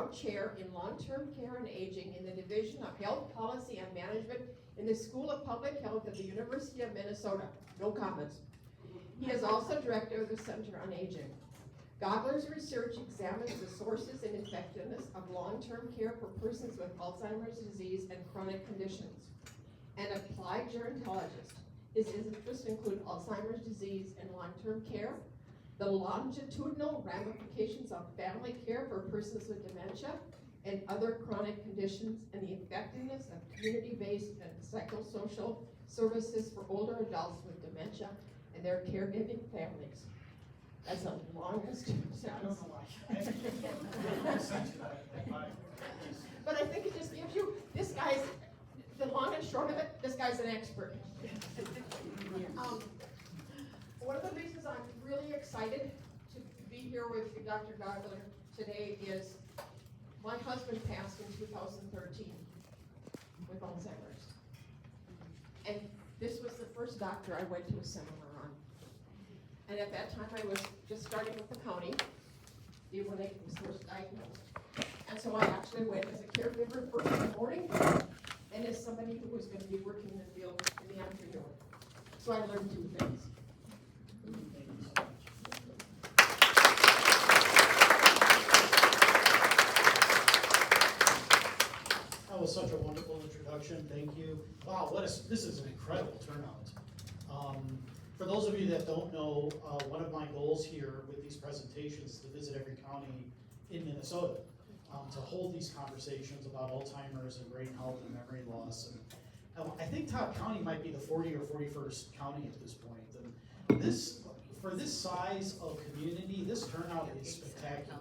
now chair in long-term care and aging in the Division of Health Policy and Management in the School of Public Health at the University of Minnesota. No comments. He is also director of the Center on Aging. Gaugler's research examines the sources and effectiveness of long-term care for persons with Alzheimer's disease and chronic conditions. An applied gerontologist. His interests include Alzheimer's disease and long-term care, the longitudinal ramifications of family care for persons with dementia and other chronic conditions, and the effectiveness of community-based and psychosocial services for older adults with dementia and their caregiving families. That's the longest sentence. I don't know why. But I think it just gives you, this guy's, the long and short of it, this guy's an expert. One of the reasons I'm really excited to be here with Dr. Gaugler today is my husband passed in 2013 with Alzheimer's. And this was the first doctor I went to a seminar on. And at that time I was just starting with the county, when they was first diagnosed. And so I actually went as a caregiver first in the morning and as somebody who was going to be working in the field in the afternoon. So I learned two things. That was such a wonderful introduction. Thank you. Wow, this is an incredible turnout. For those of you that don't know, one of my goals here with these presentations is to visit every county in Minnesota to hold these conversations about Alzheimer's and brain health and memory loss. And I think Todd County might be the 40 or 41st county at this point. And for this size of community, this turnout is spectacular.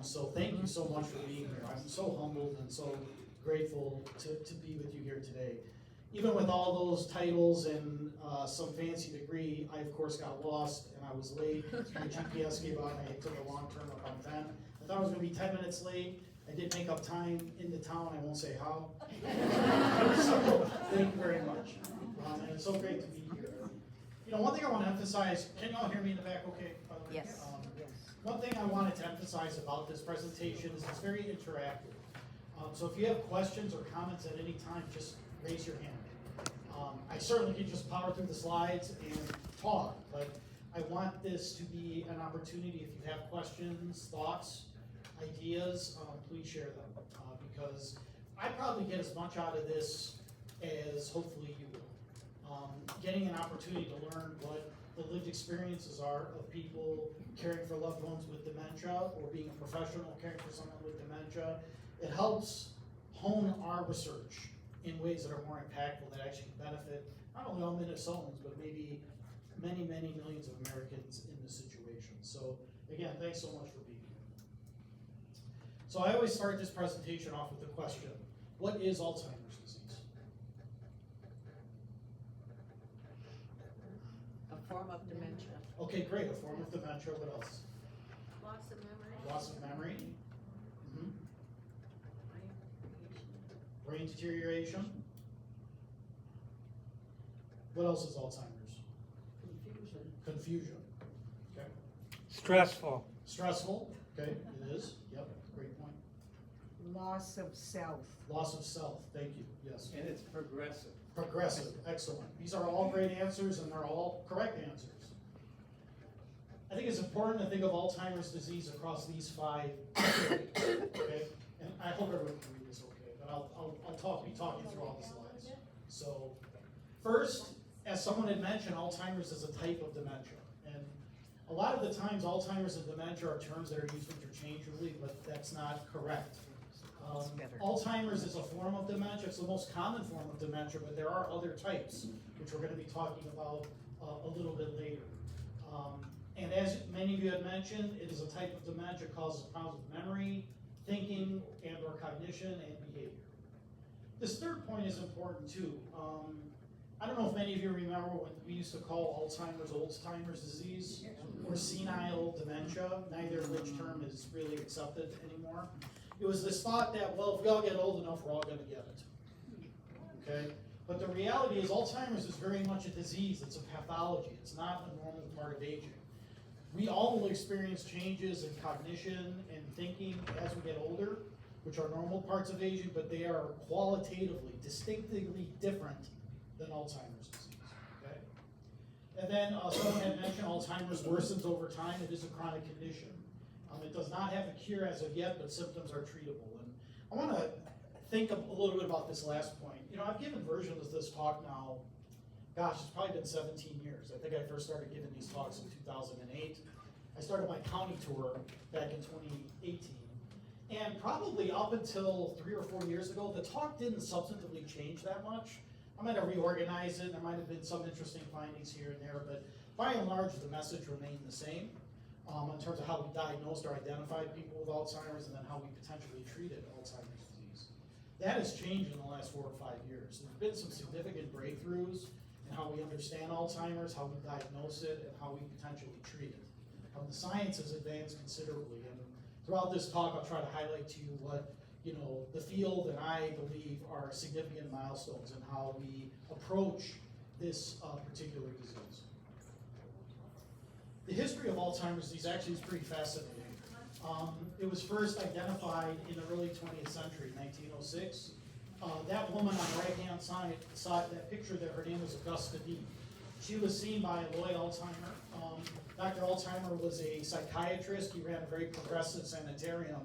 So thank you so much for being here. I'm so humbled and so grateful to be with you here today. Even with all those titles and some fancy degree, I of course got lost and I was late. My GPS gave out and I took a long turn up on 10. I thought I was going to be 10 minutes late. I did make up time in the town. I won't say how. So thank you very much. And it's so great to be here. You know, one thing I want to emphasize, can you all hear me in the back okay? Yes. One thing I wanted to emphasize about this presentation is it's very interactive. So if you have questions or comments at any time, just raise your hand. I certainly can just power through the slides and talk, but I want this to be an opportunity. If you have questions, thoughts, ideas, please share them, because I probably get as much out of this as hopefully you will. Getting an opportunity to learn what the lived experiences are of people caring for loved ones with dementia or being a professional caring for someone with dementia, it helps hone our research in ways that are more impactful, that actually benefit not only all Minnesotans, but maybe many, many millions of Americans in this situation. So again, thanks so much for being here. So I always start this presentation off with the question, what is Alzheimer's disease? A form of dementia. Okay, great, a form of dementia, what else? Loss of memory. Loss of memory. Brain deterioration. What else is Alzheimer's? Confusion. Confusion. Okay. Stressful. Stressful. Okay, it is. Yep, great point. Loss of self. Loss of self. Thank you. Yes. And it's progressive. Progressive. Excellent. These are all great answers, and they're all correct answers. I think it's important to think of Alzheimer's disease across these 5 areas. Okay, and I hope everyone can read this okay, but I'll be talking through all the slides. So, first, as someone had mentioned, Alzheimer's is a type of dementia, and a lot of the times Alzheimer's and dementia are terms that are used interchangeably, but that's not correct. Alzheimer's is a form of dementia. It's the most common form of dementia, but there are other types, which we're going to be talking about a little bit later. And as many of you had mentioned, it is a type of dementia that causes problems with memory, thinking, and or cognition and behavior. This third point is important too. I don't know if many of you remember what we used to call Alzheimer's disease, or senile dementia, neither of which term is really accepted anymore. It was this thought that, well, if we all get old enough, we're all going to get it. Okay? But the reality is Alzheimer's is very much a disease. It's a pathology. It's not a normal part of aging. We all will experience changes in cognition and thinking as we get older, which are normal parts of aging, but they are qualitatively, distinctively different than Alzheimer's disease, okay? And then someone had mentioned Alzheimer's worsens over time. It is a chronic condition. It does not have a cure as of yet, but symptoms are treatable. And I want to think a little bit about this last point. You know, I've given versions of this talk now, gosh, it's probably been 17 years. I think I first started giving these talks in 2008. I started my county tour back in 2018. And probably up until 3 or 4 years ago, the talk didn't substantively change that much. I might have reorganized it, there might have been some interesting findings here and there, but by and large, the message remained the same in terms of how we diagnosed or identified people with Alzheimer's and then how we potentially treated Alzheimer's disease. That has changed in the last 4 or 5 years. There's been some significant breakthroughs in how we understand Alzheimer's, how we diagnose it, and how we potentially treat it. The science has advanced considerably, and throughout this talk, I'll try to highlight to you what the field and I believe are significant milestones in how we approach this particular disease. The history of Alzheimer's disease actually is pretty fascinating. It was first identified in the early 20th century, 1906. That woman on the right-hand side, that picture there, her name was Augusta D. She was seen by Lloyd Alzheimer. Dr. Alzheimer was a psychiatrist. He ran a very progressive sanitarium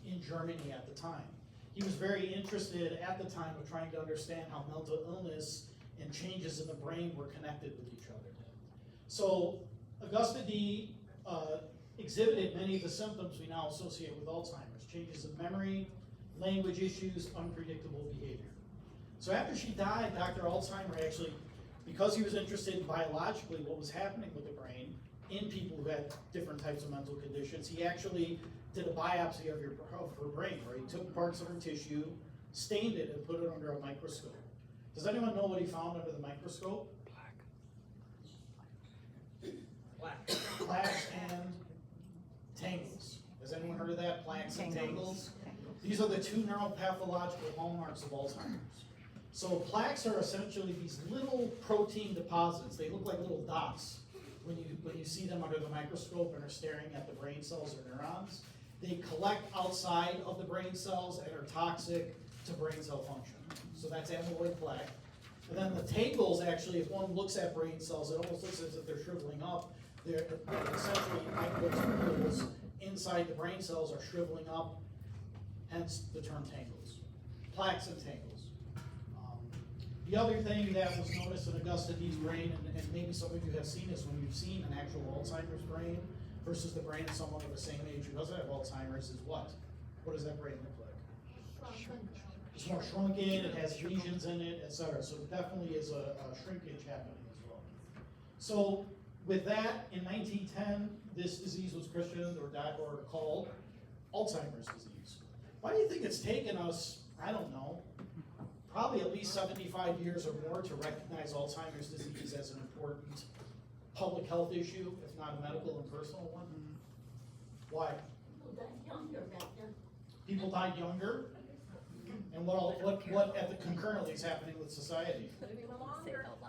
in Germany at the time. He was very interested at the time of trying to understand how mental illness and changes in the brain were connected with each other. So Augusta D exhibited many of the symptoms we now associate with Alzheimer's: changes in memory, language issues, unpredictable behavior. So after she died, Dr. Alzheimer actually, because he was interested in biologically what was happening with the brain in people who had different types of mental conditions, he actually did a biopsy of her brain, where he took parts of her tissue, stained it, and put it under a microscope. Does anyone know what he found under the microscope? Plaques and tangles. Has anyone heard of that? Plaques and tangles? These are the two neuropathological hallmarks of Alzheimer's. So plaques are essentially these little protein deposits. They look like little dots when you see them under the microscope and are staring at the brain cells or neurons. They collect outside of the brain cells and are toxic to brain cell function. So that's amyloid plaque. And then the tangles, actually, if one looks at brain cells, it almost looks as if they're shriveling up. They're essentially microtubules inside the brain cells are shriveling up, hence the term tangles. Plaques and tangles. The other thing that was noticed in Augusta D's brain, and maybe some of you have seen this when you've seen an actual Alzheimer's brain versus the brain of someone of the same age who doesn't have Alzheimer's, is what? What does that brain look like? It's more shrunken, it has lesions in it, etc. So it definitely is a shrinkage happening as well. So with that, in 1910, this disease was christened or called Alzheimer's disease. Why do you think it's taken us, I don't know, probably at least 75 years or more to recognize Alzheimer's disease as an important public health issue, if not a medical and personal one? Why? People died younger back then. People died younger? And what at the concurrently is happening with society?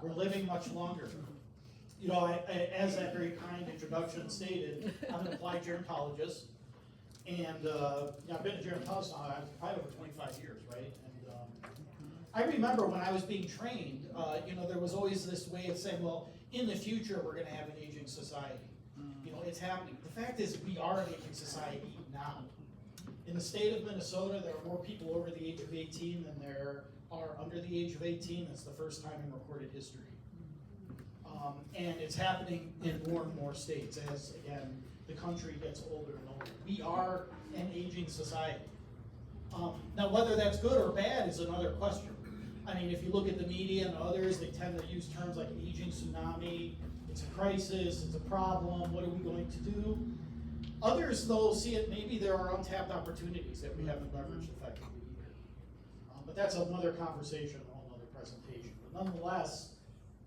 We're living much longer. You know, as that very kind introduction stated, I'm an applied gerontologist, and I've been a gerontologist now, I've probably over 25 years, right? And I remember when I was being trained, there was always this way of saying, well, in the future, we're gonna have an aging society. You know, it's happening. The fact is, we are an aging society now. In the state of Minnesota, there are more people over the age of 18 than there are under the age of 18. That's the first time in recorded history. And it's happening in more and more states as, again, the country gets older and older. We are an aging society. Now, whether that's good or bad is another question. I mean, if you look at the media and others, they tend to use terms like aging tsunami, it's a crisis, it's a problem, what are we going to do? Others, though, see it, maybe there are untapped opportunities that we haven't leveraged effectively either. But that's another conversation, a whole other presentation. But nonetheless,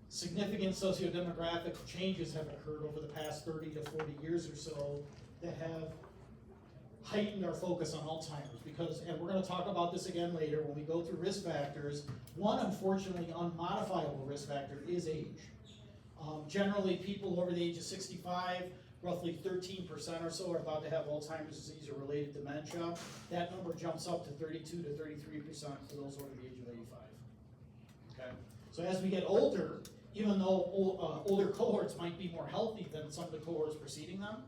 significant socio-demographic changes have occurred over the past 30 to 40 years or so that have heightened our focus on Alzheimer's because, and we're going to talk about this again later when we go through risk factors, one unfortunately unmodifiable risk factor is age. Generally, people over the age of 65 roughly 13% or so are thought to have Alzheimer's disease or related dementia. That number jumps up to 32 to 33% for those over the age of 85. Okay, so as we get older, even though older cohorts might be more healthy than some of the cohorts preceding them,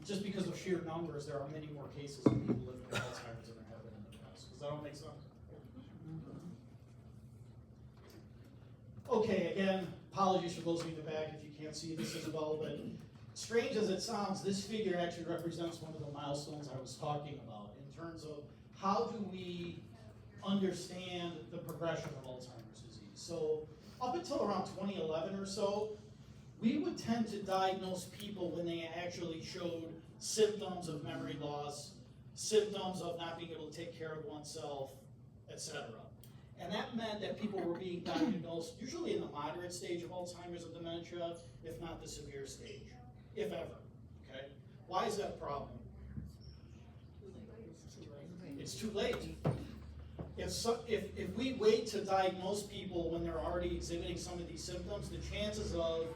just because of sheer numbers, there are many more cases of people living with Alzheimer's than there have been in the past. Does that all make sense? Okay, again, apologies for those of you in the back if you can't see this as well, but strange as it sounds, this figure actually represents one of the milestones I was talking about in terms of how do we understand the progression of Alzheimer's disease. So up until around 2011 or so, we would tend to diagnose people when they actually showed symptoms of memory loss, symptoms of not being able to take care of oneself, etc. And that meant that people were being diagnosed usually in the moderate stage of Alzheimer's and dementia, if not the severe stage, if ever, okay? Why is that a problem? It's too late. If we wait to diagnose people when they're already exhibiting some of these symptoms, the chances of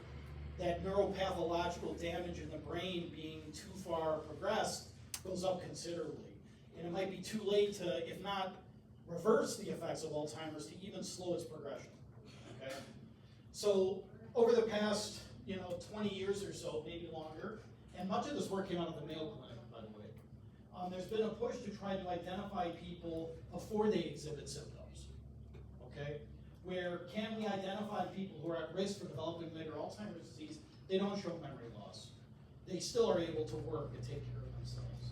that neuropathological damage in the brain being too far progressed goes up considerably. And it might be too late to, if not reverse the effects of Alzheimer's, to even slow its progression, okay? So over the past, 20 years or so, maybe longer, and much of this work came out of the Mayo Clinic, by the way, there's been a push to try to identify people before they exhibit symptoms, okay? Where can we identify people who are at risk for developing later Alzheimer's disease? They don't show memory loss. They still are able to work and take care of themselves.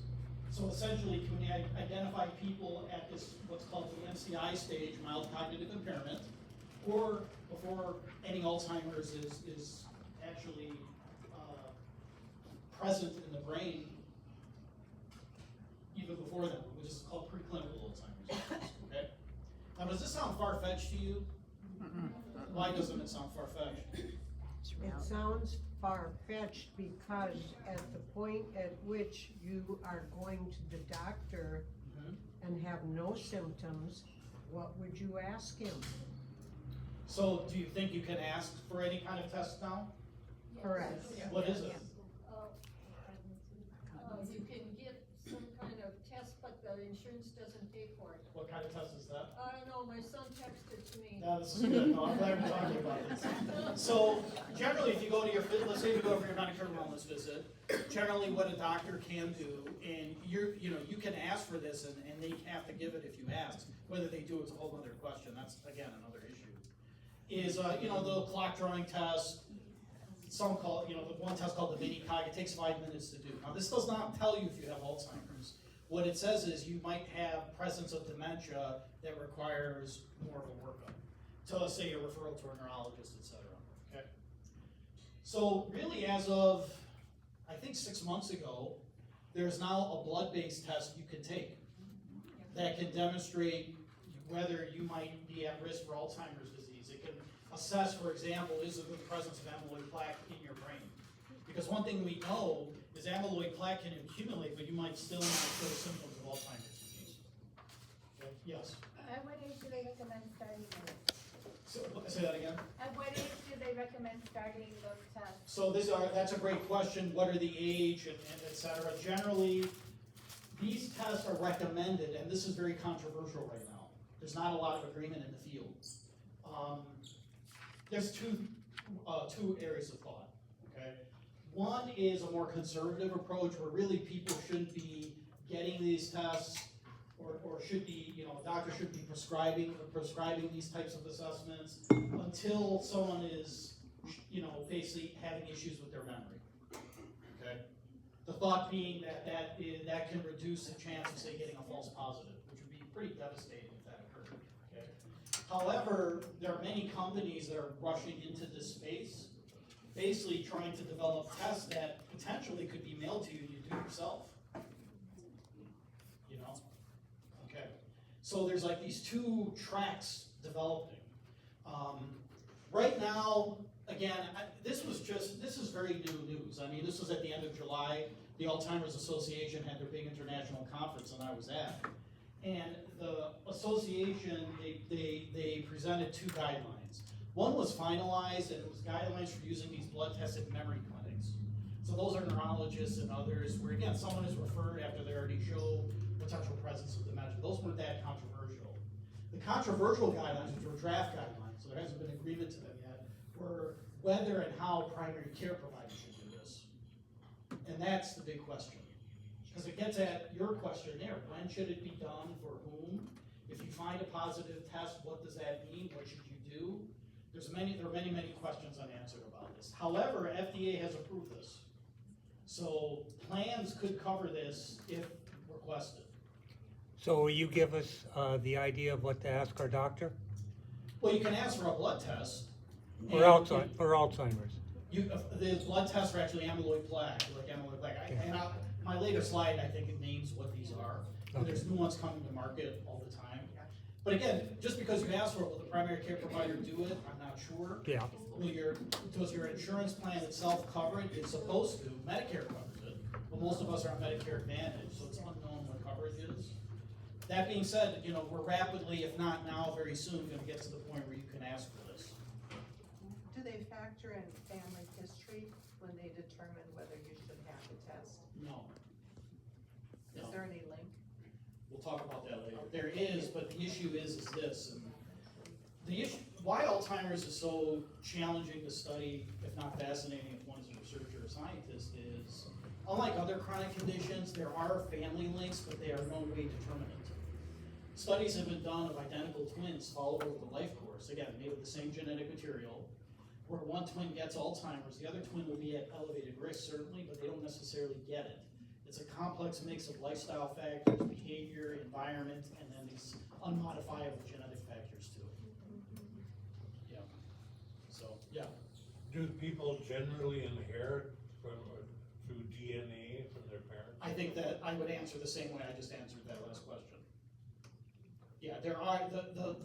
So essentially, can we identify people at this, what's called the MCI stage, mild cognitive impairment, or before any Alzheimer's is actually present in the brain, even before that, which is called preclinical Alzheimer's disease, okay? Now, does this sound far-fetched to you? Why doesn't it sound far-fetched? It sounds far-fetched because at the point at which you are going to the doctor and have no symptoms, what would you ask him? So, do you think you can ask for any kind of test now? Correct. What is it? You can get some kind of test, but the insurance doesn't pay for it. What kind of test is that? I don't know, my son texted to me. No, this is good. No, I'm glad we're talking about this. So, generally, if you go to your, let's say you go for your Medicare wellness visit, generally what a doctor can do, and you can ask for this, and they have to give it if you ask. Whether they do it's a whole other question. That's, again, another issue. Is, the clock drawing test, some call, the one test called the mini-cog, it takes 5 minutes to do. Now, this does not tell you if you have Alzheimer's. What it says is you might have presence of dementia that requires more of a workup. So let's say a referral to a neurologist, et cetera, okay? So really as of, I think 6 months ago, there's now a blood-based test you can take that can demonstrate whether you might be at risk for Alzheimer's disease. It can assess, for example, is there the presence of amyloid plaque in your brain? Because one thing we know is amyloid plaque can accumulate, but you might still not show symptoms of Alzheimer's disease. Okay. Yes? At what age do they recommend starting those? So, say that again? At what age do they recommend starting those tests? So that's a great question. What are the age and et cetera? Generally, these tests are recommended, and this is very controversial right now. There's not a lot of agreement in the field. There's two areas of thought, okay? One is a more conservative approach where really people shouldn't be getting these tests or should be, a doctor should be prescribing these types of assessments until someone is, basically having issues with their memory, okay? The thought being that can reduce the chance of, say, getting a false positive, which would be pretty devastating if that occurred, okay? However, there are many companies that are rushing into this space, basically trying to develop tests that potentially could be mailed to you and you do yourself. Okay. So there's like these two tracks developing. Right now, again, this is very new news. I mean, this was at the end of July. The Alzheimer's Association had their big international conference, and I was at. And the association, they presented two guidelines. One was finalized, and it was guidelines for using these blood-tested memory clinics, So those are neurologists and others, where again, someone is referred after they already show potential presence of dementia. Those weren't that controversial. The controversial guidelines, which were draft guidelines, so there hasn't been agreement to them yet, were whether and how primary care providers should do this. And that's the big question. Because it gets at your question there, when should it be done, for whom? If you find a positive test, what does that mean? What should you do? There are many questions unanswered about this. However, FDA has approved this. So plans could cover this if requested. So will you give us the idea of what to ask our doctor? Well, you can ask for a blood test. For Alzheimer's? The blood tests are actually amyloid plaque, like amyloid plaque. My later slide, I think it names what these are. And there's new ones coming to market all the time. But again, just because you ask for it, will the primary care provider do it? I'm not sure. Yeah. Does your insurance plan itself cover it? It's supposed to. Medicare covers it. But most of us are on Medicare Advantage, so it's unknown what coverage is. That being said, we're rapidly, if not now, very soon, going to get to the point where you can ask for this. Do they factor in family history when they determine whether you should have the test? No. Is there any link? We'll talk about that later. There is, but the issue is this, and the issue, why Alzheimer's is so challenging to study, if not fascinating, if one is a researcher or scientist, is unlike other chronic conditions, there are family links, but they are no way determinate. Studies have been done of identical twins followed over the life course, again, made of the same genetic material, where one twin gets Alzheimer's, the other twin will be at elevated risk, certainly, but they don't necessarily get it. It's a complex mix of lifestyle factors, behavior, environment, and then these unmodifiable genetic factors too. Yeah. So, yeah. Do people generally inherit through DNA from their parents? I think that I would answer the same way I just answered that last question. Yeah, there are,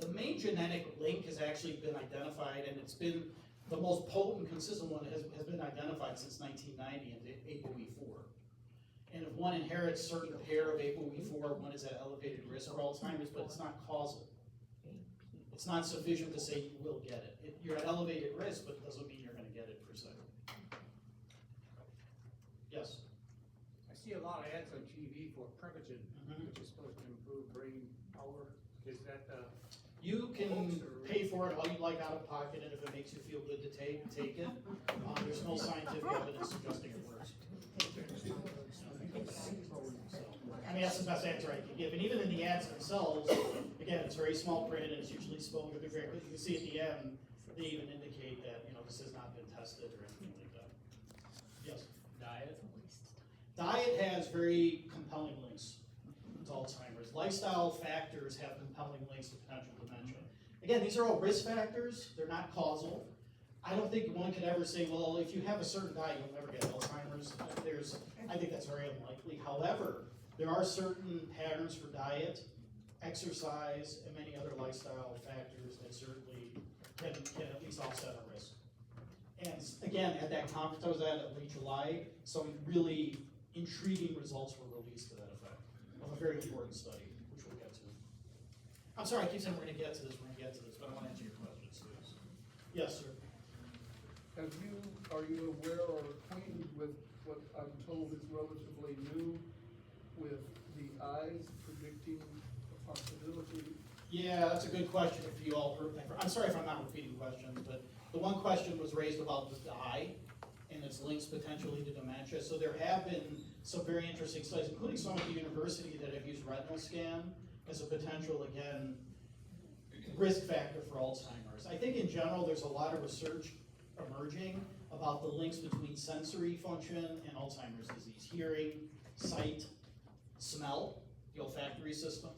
the main genetic link has actually been identified, and it's been the most potent, consistent one has been identified since 1990 into ApoE4. And if one inherits certain pair of ApoE4, one is at elevated risk for Alzheimer's, but it's not causal. It's not sufficient to say you will get it. You're at elevated risk, but it doesn't mean you're going to get it per se. Yes? I see a lot of ads on TV for Prevagen, which is supposed to improve brain power. Is that You can pay for it all you like out of pocket, and if it makes you feel good to take it. There's no scientific evidence suggesting it works. I mean, that's the best answer I can give. And even in the ads themselves, again, it's very small print, and it's usually spelled with a very, you can see at the end, they even indicate that, this has not been tested or anything like that. Yes? diet? Diet has very compelling links to Alzheimer's. Lifestyle factors have compelling links to potential dementia. Again, these are all risk factors. They're not causal. I don't think one could ever say, well, if you have a certain diet, you'll never get Alzheimer's. I think that's very unlikely. However, there are certain patterns for diet, exercise, and many other lifestyle factors that certainly can at least offset a risk. And again, at that conference I was at late July, some really intriguing results were released to that effect of a very important study, which we'll get to. I'm sorry, I keep saying we're going to get to this, but I want to answer your questions. Yes, sir. Are you aware or acquainted with what I'm told is relatively new with the eyes predicting a possibility? Yeah, that's a good question if you all heard that. I'm sorry if I'm not repeating questions, but the one question was raised about the eye and its links potentially to dementia. So there have been some very interesting studies, including some at the university, that have used retinal scan as a potential, again, risk factor for Alzheimer's. I think in general there's a lot of research emerging about the links between sensory function and Alzheimer's disease. Hearing, sight, smell, the olfactory system.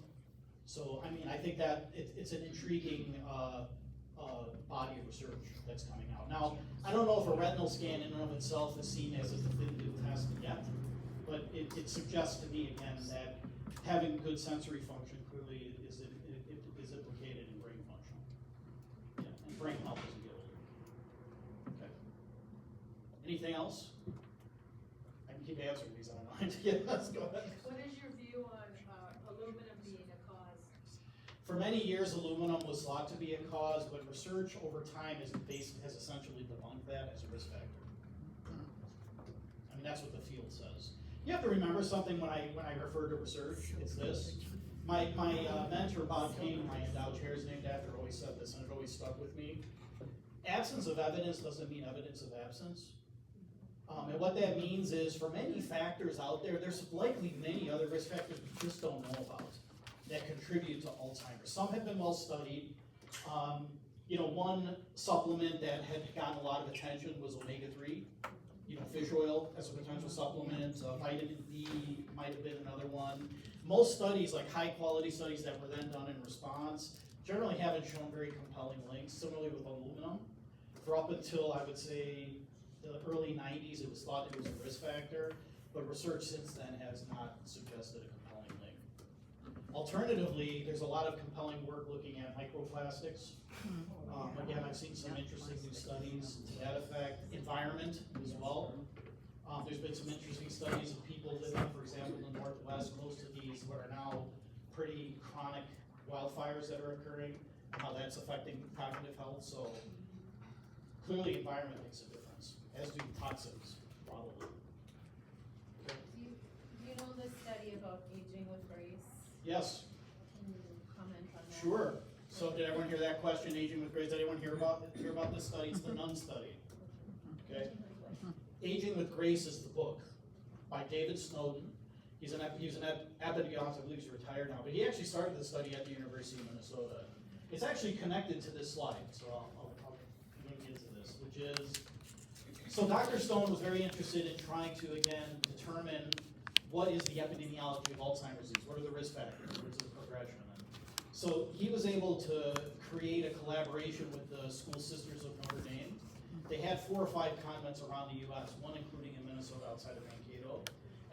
So, I mean, I think that it's an intriguing body of research that's coming out. Now, I don't know if a retinal scan in and of itself is seen as a definitive test yet, but it suggests to me, again, that having good sensory function clearly is implicated in brain function. Yeah, and brain health as we get older. Okay. Anything else? I can keep answering these, I don't know. Yeah, let's go ahead. What is your view on aluminum being a cause? For many years, aluminum was thought to be a cause, but research over time has essentially debunked that as a risk factor. I mean, that's what the field says. You have to remember something when I refer to research, it's this. My mentor, Bob King, my endowed chair is named after, always said this, and it always stuck with me. Absence of evidence doesn't mean evidence of absence. And what that means is, for many factors out there, there's likely many other risk factors we just don't know about that contribute to Alzheimer's. Some have been well studied. One supplement that had gotten a lot of attention was omega-3. Fish oil as a potential supplement, vitamin D might have been another one. Most studies, like high-quality studies that were then done in response, generally haven't shown very compelling links. Similarly with aluminum, for up until, I would say, the early 90s, it was thought it was a risk factor, but research since then has not suggested a compelling link. Alternatively, there's a lot of compelling work looking at microplastics. Again, I've seen some interesting new studies to that effect. Environment as well. There's been some interesting studies of people living, for example, in the Northwest, close to these what are now pretty chronic wildfires that are occurring, and how that's affecting cognitive health. So clearly environment makes a difference, as do toxins, probably. Do you know the study about aging with grace? Yes. Can you comment on that? Sure. So did everyone hear that question, aging with grace? Did anyone hear about this study? It's the Nun study. Okay. Aging with Grace is the book by David Snowden. He's an epidemiologist, I believe he's retired now, but he actually started the study at the University of Minnesota. It's actually connected to this slide, so I'll link into this, which is, so Dr. Stone was very interested in trying to, again, determine what is the epidemiology of Alzheimer's disease, what are the risk factors, what is the progression. So he was able to create a collaboration with the School Sisters of Notre Dame. They had 4 or 5 convents around the U.S., one including in Minnesota outside of Mankato.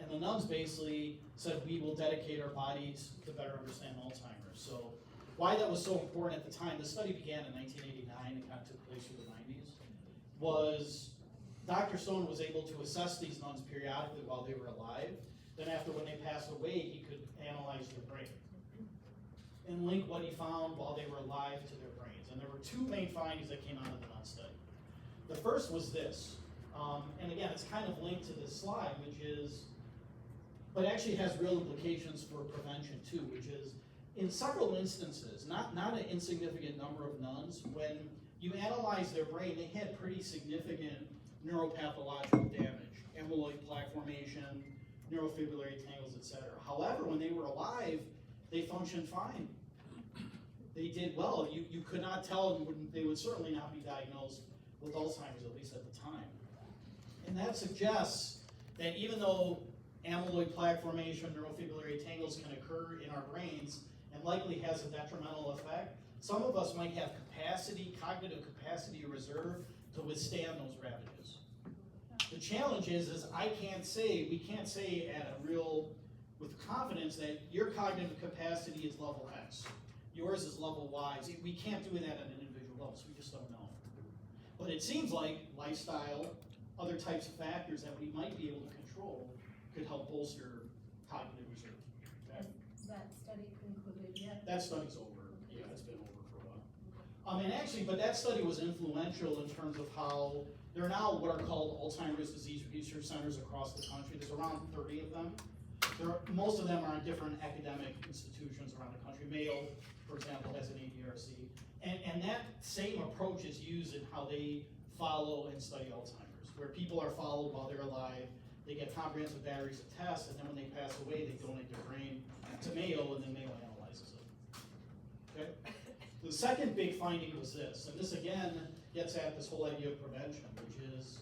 And the nuns basically said, we will dedicate our bodies to better understand Alzheimer's. So why that was so important at the time, the study began in 1989 and kind of took place through the 90s, was Dr. Stone was able to assess these nuns periodically while they were alive. Then after when they passed away, he could analyze their brain and link what he found while they were alive to their brains. And there were 2 main findings that came out of the nun study. The first was this, and again, it's kind of linked to this slide, which is, but actually has real implications for prevention too, which is, in several instances, not an insignificant number of nuns, when you analyze their brain, they had pretty significant neuropathological damage, amyloid plaque formation, neurofibrillary tangles, etc. However, when they were alive, they functioned fine. They did well. You could not tell, and they would certainly not be diagnosed with Alzheimer's, at least at the time. And that suggests that even though amyloid plaque formation, neurofibrillary tangles can occur in our brains and likely has a detrimental effect, some of us might have cognitive capacity or reserve to withstand those ravages. The challenge is we can't say with confidence that your cognitive capacity is level X, yours is level Y. We can't do that at an individual level, so we just don't know. But it seems like lifestyle, other types of factors that we might be able to control could help bolster cognitive reserve. Okay? Has that study concluded yet? That study's over. Yeah, it's been over for a while. But that study was influential in terms of how there are now what are called Alzheimer's disease research centers across the country. There's around 30 of them. Most of them are in different academic institutions around the country. Mayo, for example, has an ADRC. And that same approach is used in how they follow and study Alzheimer's, where people are followed while they're alive, they get comprehensive batteries of tests, and then when they pass away, they donate their brain to Mayo, and then Mayo analyzes it. Okay? The second big finding was this, and this again gets at this whole idea of prevention, which is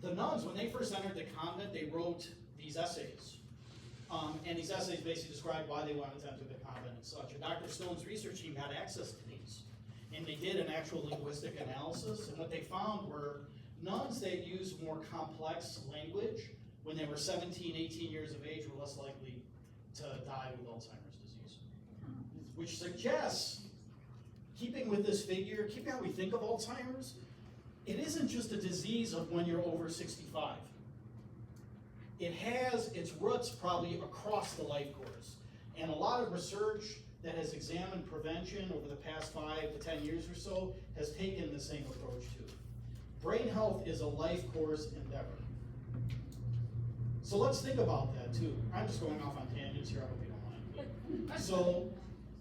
the nuns, when they first entered the convent, they wrote these essays. And these essays basically described why they wanted to enter the convent and such. And Dr. Stone's research team had access to these. And they did an actual linguistic analysis, and what they found were nuns that used more complex language when they were 17, 18 years of age were less likely to die with Alzheimer's disease. Which suggests, keeping with this figure, keeping how we think of Alzheimer's, it isn't just a disease of when you're over 65. It has its roots probably across the life course. And a lot of research that has examined prevention over the past 5 to 10 years or so has taken the same approach too. Brain health is a life course endeavor. So let's think about that too. I'm just going off on tangents here, I hope you don't mind. So,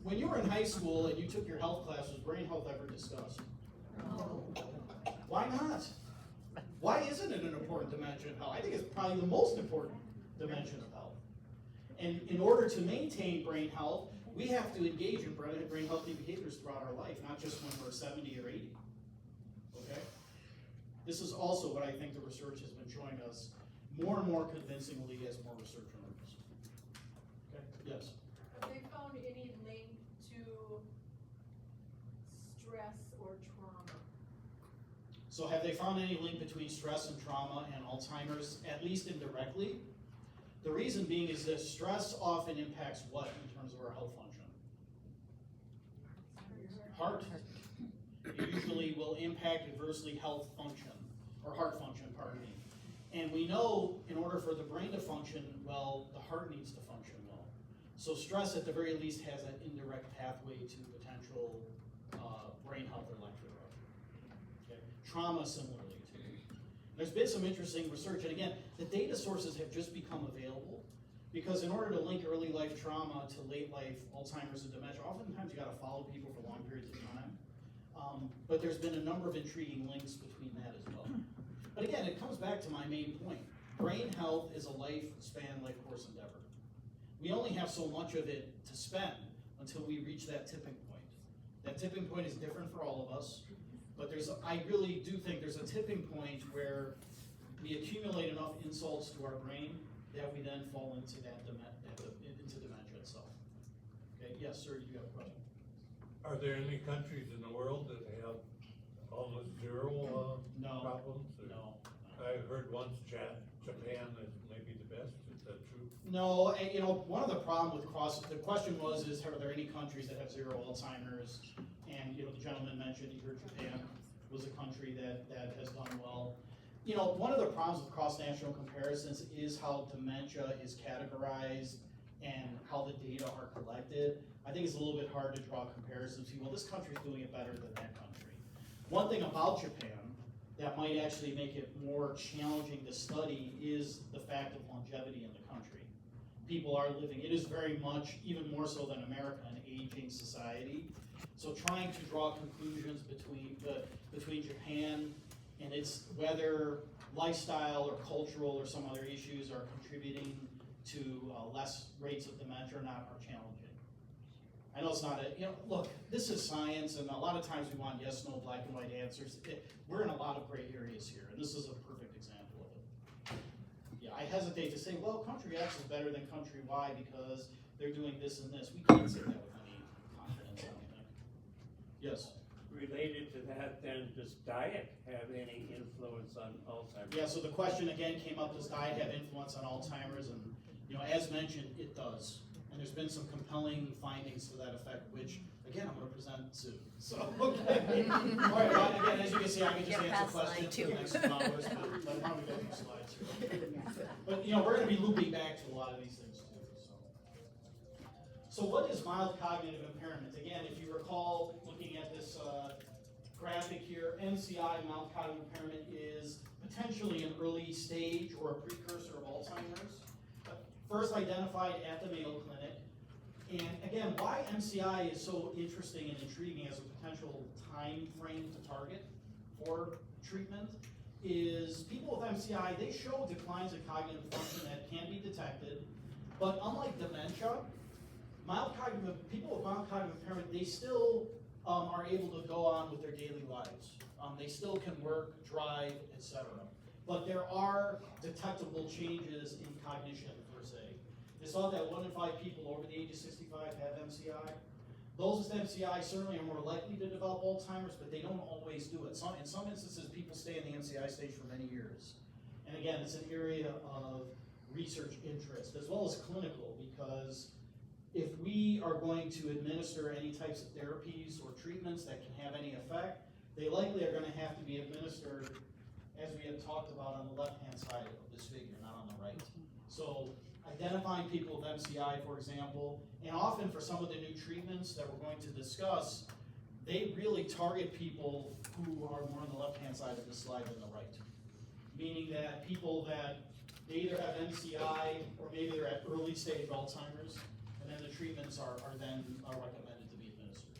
when you were in high school and you took your health class, was brain health ever discussed? Why not? Why isn't it an important dimension of health? I think it's probably the most important dimension of health. And in order to maintain brain health, we have to engage in brain healthy behaviors throughout our life, not just when we're 70 or 80. Okay? This is also what I think the research has been showing us more and more convincingly as more research emerges. Okay? Yes? Have they found any link to stress or trauma? So have they found any link between stress and trauma and Alzheimer's, at least indirectly? The reason being is that stress often impacts what in terms of our health function? Heart. It usually will impact adversely health function, or heart function, pardon me. And we know in order for the brain to function well, the heart needs to function well. So stress at the very least has an indirect pathway to potential brain health or lack thereof. Okay. Trauma similarly too. There's been some interesting research, and again, the data sources have just become available because in order to link early life trauma to late life Alzheimer's and dementia, oftentimes you gotta follow people for long periods of time. But there's been a number of intriguing links between that as well. But again, it comes back to my main point. Brain health is a lifespan, life course endeavor. We only have so much of it to spend until we reach that tipping point. That tipping point is different for all of us, but I really do think there's a tipping point where we accumulate enough insults to our brain that we then fall into into dementia itself. Okay, yes, sir, you have a question? Are there any countries in the world that have almost zero No. problems? Or- No. I heard once Japan is maybe the best, is that true? No, and one of the problems with the question was, are there any countries that have zero Alzheimer's? And, the gentleman mentioned, he heard Japan was a country that has done well. One of the problems with cross-national comparisons is how dementia is categorized and how the data are collected. I think it's a little bit hard to draw comparisons. Well, this country's doing it better than that country. One thing about Japan that might actually make it more challenging to study is the fact of longevity in the country. People are living, it is very much, even more so than America, an aging society. So trying to draw conclusions between Japan and its whether lifestyle or cultural or some other issues are contributing to less rates of dementia or not are challenging. I know it's not look, this is science, and a lot of times we want yes, no, black and white answers. We're in a lot of gray areas here, and this is a perfect example of it. Yeah, I hesitate to say, well, country X is better than country Y because they're doing this and this. We can't say that with any confidence, I don't think. Yes? Related to that, then, does diet have any influence on Alzheimer's? Yeah, so the question again came up, does diet have influence on Alzheimer's? And, as mentioned, it does. And there's been some compelling findings to that effect, which, again, I'm going to present soon. So, okay. All right, well, again, as you can see, I can just answer questions for the next 2 hours, but why don't we go through slides here? But, we're going to be looping back to a lot of these things, too. So what is mild cognitive impairment? Again, if you recall, looking at this graphic here, MCI, mild cognitive impairment, is potentially an early stage or a precursor of Alzheimer's. First identified at the Mayo Clinic. And again, why MCI is so interesting and intriguing as a potential time frame to target for treatment is people with MCI, they show declines in cognitive function that can be detected, but unlike dementia, people with mild cognitive impairment, they still are able to go on with their daily lives. They still can work, drive, etc. But there are detectable changes in cognition. They saw that 1 in 5 people over the age of 65 have MCI. Those with MCI certainly are more likely to develop Alzheimer's, but they don't always do it. In some instances, people stay in the MCI stage for many years. And again, it's an area of research interest as well as clinical, because if we are going to administer any types of therapies or treatments that can have any effect, they likely are going to have to be administered, as we had talked about, on the left-hand side of this figure, not on the right. So identifying people with MCI, for example, and often for some of the new treatments that we're going to discuss, they really target people who are more on the left-hand side of the slide than the right. Meaning that people that they either have MCI or maybe they're at early stage Alzheimer's, and then the treatments are recommended to be administered.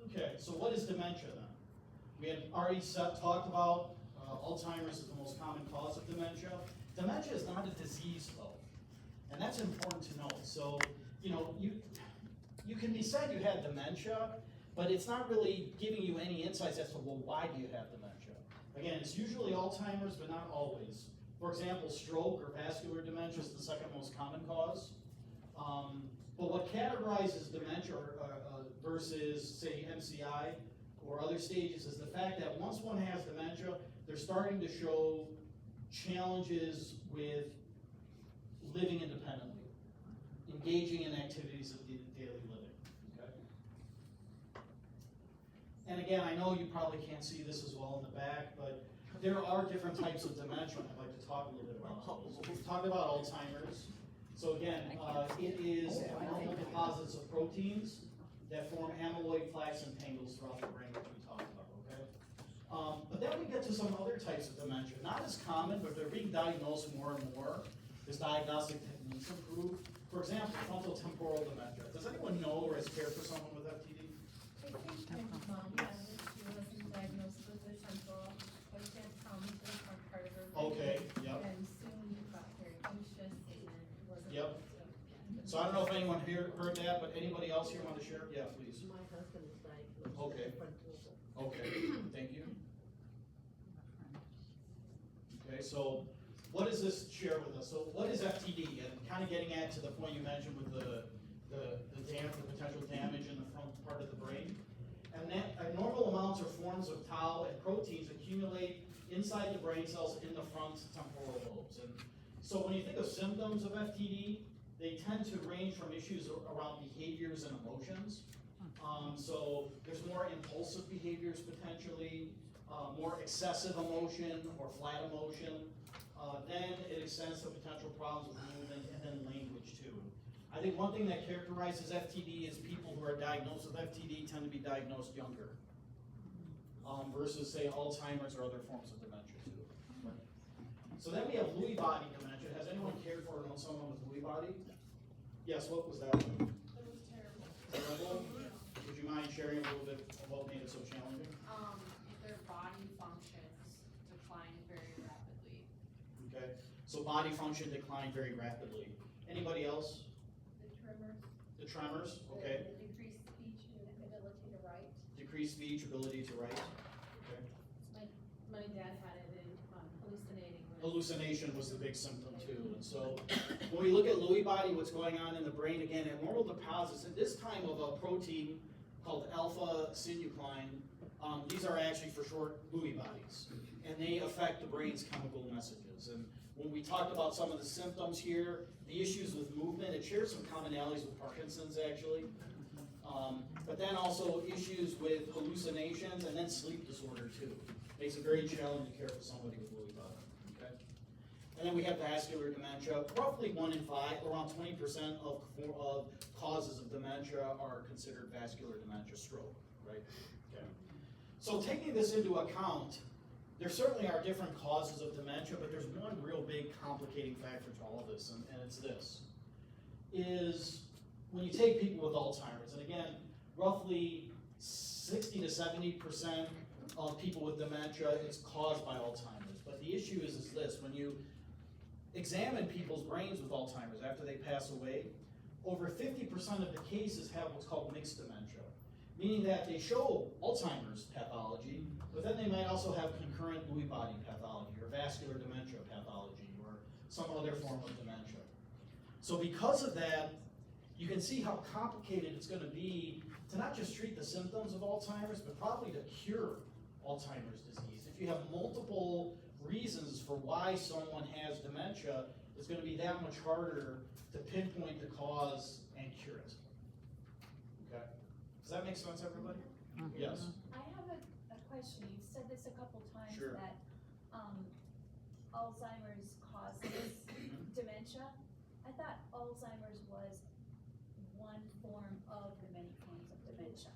Okay, so what is dementia then? We had already talked about Alzheimer's is the most common cause of dementia. Dementia is not a disease though, and that's important to note. So, you can be said you had dementia, but it's not really giving you any insights as to, well, why do you have dementia? Again, it's usually Alzheimer's, but not always. For example, stroke or vascular dementia is the second most common cause. But what categorizes dementia versus, say, MCI or other stages is the fact that once one has dementia, they're starting to show challenges with living independently, engaging in activities of daily living. Okay? And again, I know you probably can't see this as well in the back, but there are different types of dementia I'd like to talk a little bit about. So we've talked about Alzheimer's. So again, it is abnormal deposits of proteins that form amyloid plaques and tangles throughout the brain, which we talked about, okay? But then we get to some other types of dementia. Not as common, but they're being diagnosed more and more as diagnostic techniques improve. For example, frontal temporal dementia. Does anyone know or has cared for someone with FTD? I think my mom had it, she wasn't diagnosed with the temporal, but she had problems with the front part of her brain. Okay, yep. And soon got very anxious and it wasn't. Yep. able to- So I don't know if anyone here heard that, but anybody else here want to share? Yeah, please. My husband is diagnosed Okay. with frontal. Okay, thank you. Okay, so what does this share with us? So what is FTD? And kind of getting at to the point you mentioned with the potential damage in the front part of the brain. And that abnormal amounts or forms of tau and proteins accumulate inside the brain cells in the front temporal lobes. And so when you think of symptoms of FTD, they tend to range from issues around behaviors and emotions. So there's more impulsive behaviors potentially, more excessive emotion or flat emotion. Then it extends to potential problems with movement and then language too. I think one thing that characterizes FTD is people who are diagnosed with FTD tend to be diagnosed younger versus say Alzheimer's or other forms of dementia too. So then we have Lewy body dementia. Has anyone cared for or known someone with Lewy body? Yes, what was that one? It was terrible. Terrible? Would you mind sharing a little bit of what made it so challenging? Their body functions decline very rapidly. Okay, so body function declined very rapidly. Anybody else? The tremors. The tremors, okay. The decreased speech and ability to write. Decreased speech, ability to write, okay. My dad had it in hallucinating. Hallucination was the big symptom too. And so when we look at Lewy body, what's going on in the brain, again, abnormal deposits, at this time of a protein called alpha-synuclein, these are actually for short Lewy bodies, and they affect the brain's chemical messages. And when we talked about some of the symptoms here, the issues with movement, it shares some commonalities with Parkinson's actually. But then also issues with hallucinations and then sleep disorder too. Makes it very challenging to care for somebody with Lewy body, okay? And then we have vascular dementia. Roughly 1 in 5, around 20% of causes of dementia are considered vascular dementia, stroke, right? Okay. So taking this into account, there certainly are different causes of dementia, but there's one real big complicating factor to all of this, and it's this, is when you take people with Alzheimer's, and again, roughly 60 to 70% of people with dementia is caused by Alzheimer's. But the issue is this, when you examine people's brains with Alzheimer's after they pass away, over 50% of the cases have what's called mixed dementia, meaning that they show Alzheimer's pathology, but then they might also have concurrent Lewy body pathology or vascular dementia pathology or some other form of dementia. So because of that, you can see how complicated it's going to be to not just treat the symptoms of Alzheimer's, but probably to cure Alzheimer's disease. If you have multiple reasons for why someone has dementia, it's going to be that much harder to pinpoint the cause and cure it. Okay? Does that make sense, everybody? Yes. I have a question. You've said this a couple times Sure. that Alzheimer's causes dementia. I thought Alzheimer's was one form of the many forms of dementia.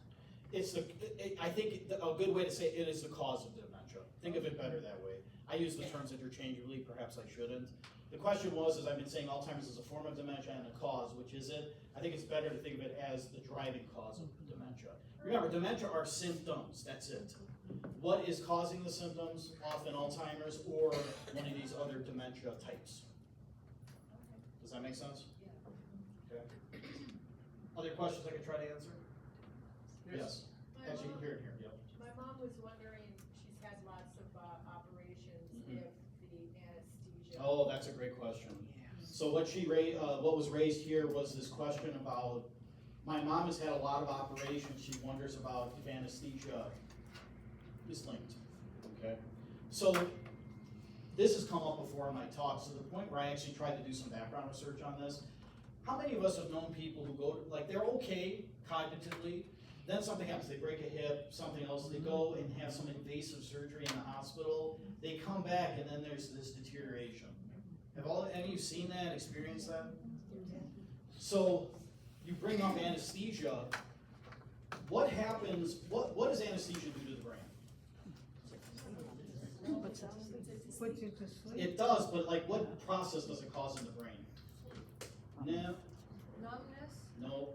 I think a good way to say it is the cause of dementia. Think of it better that way. I use the terms interchangeably, perhaps I shouldn't. The question was, as I've been saying, Alzheimer's is a form of dementia and a cause, which is it? I think it's better to think of it as the driving cause of dementia. Remember, dementia are symptoms, that's it. What is causing the symptoms? Often Alzheimer's or one of these other dementia types. Does that make sense? Okay. Other questions I could try to answer? Yes. Actually, here, yep. My mom was wondering, she's had lots of operations, Mhm. if the anesthesia. Oh, that's a great question. So what what was raised here was this question about, my mom has had a lot of operations, she wonders about if anesthesia is linked, okay? So this has come up before in my talks, to the point where I actually tried to do some background research on this. How many of us have known people who go to, like, they're okay cognitively, then something happens, they break a hip, something else, they go and have some invasive surgery in the hospital, they come back and then there's this deterioration. Have any of you seen that, experienced that? So, you bring up anesthesia, what happens, what does anesthesia do to the brain? Puts you to sleep. It does, but like what process does it cause in the brain? No, Numbness? no,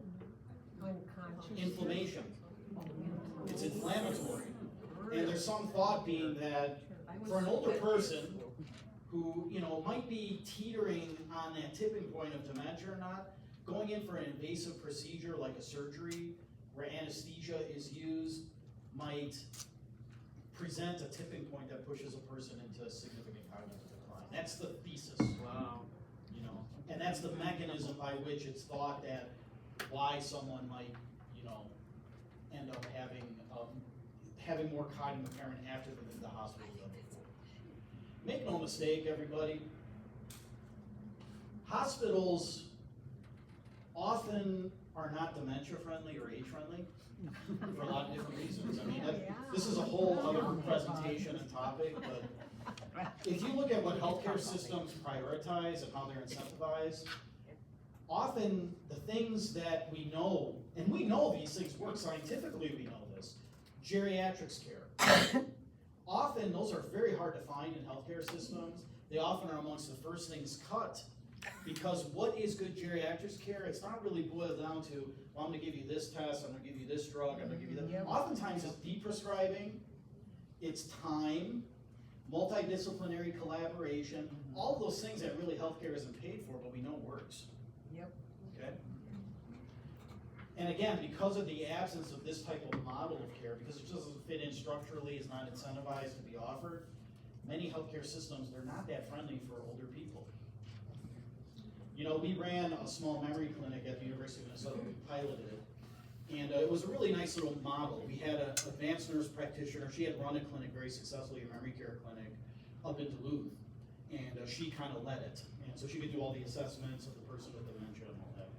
Unconscious. inflammation. It's inflammatory. And there's some thought being that for an older person who, you know, might be teetering on that tipping point of dementia or not, going in for an invasive procedure like a surgery where anesthesia is used might present a tipping point that pushes a person into significant cognitive decline. That's the thesis. Wow. You know, and that's the mechanism by which it's thought that why someone might, you know, end up having more cognitive impairment after they're in the hospital than before. Make no mistake, everybody. Hospitals often are not dementia friendly or age friendly for a lot of different reasons. I mean, this is a whole other presentation and topic, but if you look at what healthcare systems prioritize and how they're incentivized, often the things that we know, and we know these things work scientifically, we know this, geriatrics care. Often those are very hard to find in healthcare systems. They often are amongst the first things cut, because what is good geriatrics care? It's not really boiled down to, well, I'm gonna give you this test, I'm gonna give you this drug, I'm gonna give you that. Yep. Oftentimes it's deprescribing, it's time, multidisciplinary collaboration, all of those things that really healthcare isn't paid for, but we know works. Yep. Okay? And again, because of the absence of this type of model of care, because it just doesn't fit in structurally, it's not incentivized to be offered, many healthcare systems, they're not that friendly for older people. You know, we ran a small memory clinic at the University of Minnesota, we piloted it, and it was a really nice little model. We had an advanced nurse practitioner, she had run a clinic very successfully, a memory care clinic, up in Duluth, and she kind of led it. And so she could do all the assessments of the person with dementia and all that.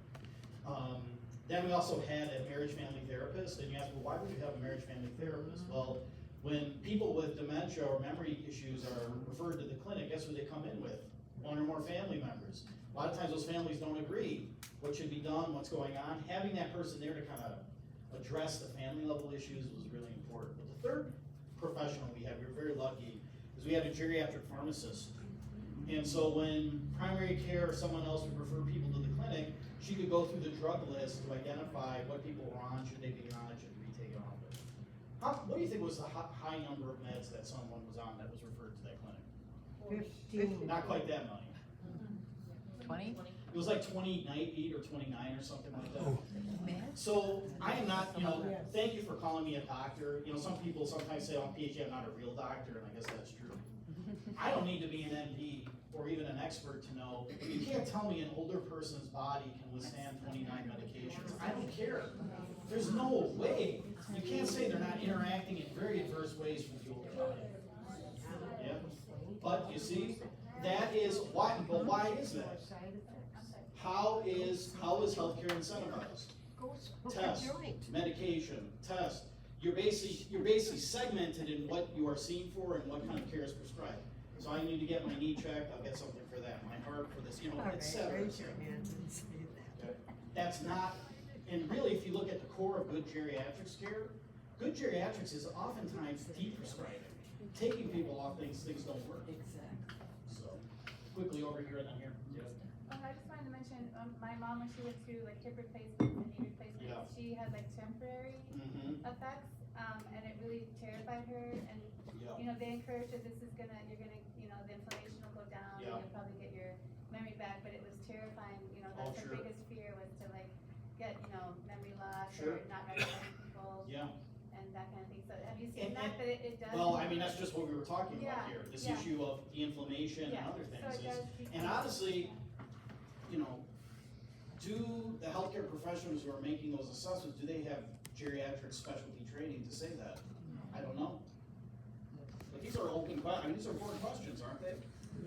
Then we also had a marriage family therapist, and you ask, well, why would you have a marriage family therapist? Well, when people with dementia or memory issues are referred to the clinic, guess who they come in with? One or more family members. A lot of times those families don't agree what should be done, what's going on. Having that person there to kind of address the family level issues was really important. But the third professional we had, we were very lucky, is we had a geriatric pharmacist. And so when primary care or someone else would refer people to the clinic, she could go through the drug list to identify what people were on, should they be on it, should they be taken off it. What do you think was the high number of meds that someone was on that was referred to that clinic? 15. Not quite that many. 20? It was like 28 or 29 or something like that. So I am not, you know, thank you for calling me a doctor. You know, some people sometimes say, oh, PhD, I'm not a real doctor, and I guess that's true. I don't need to be an MD or even an expert to know. You can't tell me an older person's body can withstand 29 medications. I don't care. There's no way. You can't say they're not interacting in very adverse ways with the older body. Yeah. But you see, that is why. But why is that? How is healthcare incentivized? Test, medication, test. You're basically segmented in what you are seen for and what kind of care is prescribed. So I need to get my knee checked, I'll get something for that. My heart for this, you know, etc. Okay. That's not, and really, if you look at the core of good geriatrics care, good geriatrics is oftentimes deprescribing. taking people off things don't work. Exactly. So, quickly over here and then here. Yeah. I just wanted to mention, my mom, when she went to like hip replacements and knee replacements, Yeah. she had like temporary effects, and it really terrified her, and, Yeah. you know, they encouraged her, you're gonna, you know, the inflammation will go down, and Yeah. you'll probably get your memory back, but it was terrifying, you know, that's her sure. biggest fear was to like get, you know, memory loss Sure. or not recognizing people. Yeah. And that kind of thing, so have you seen And- that, but it does? Well, I mean, that's just what we were talking about Yeah, here, this yeah. issue of the inflammation and Yeah, other so things it is, does and become- honestly, you know, do the healthcare professionals who are making those assessments, do they have geriatric specialty training to say that? I don't know. But these are open I mean, these are important questions, aren't they?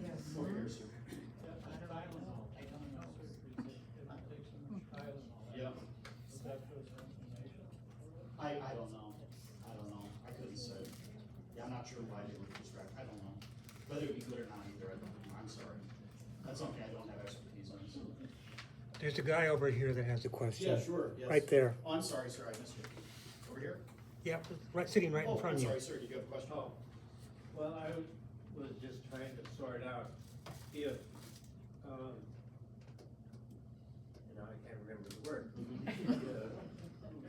Yes. Over here, sir. Tylenol, I don't know, it takes so much Tylenol. Yeah. Is that for inflammation? I don't know, I couldn't say. Yeah, I'm not sure why they were prescribed, I don't know. Whether it would be good or not either, I don't know, I'm sorry. That's something I don't have expertise on, so. There's a guy over here that has a question. Yeah, sure, yes. Right there. Oh, I'm sorry, sir, I missed you. Over here? Yeah, right, sitting right in Oh, front I'm of you. sorry, sir, do you have a question? Oh, well, I was just trying to sort out if, now I can't remember the word.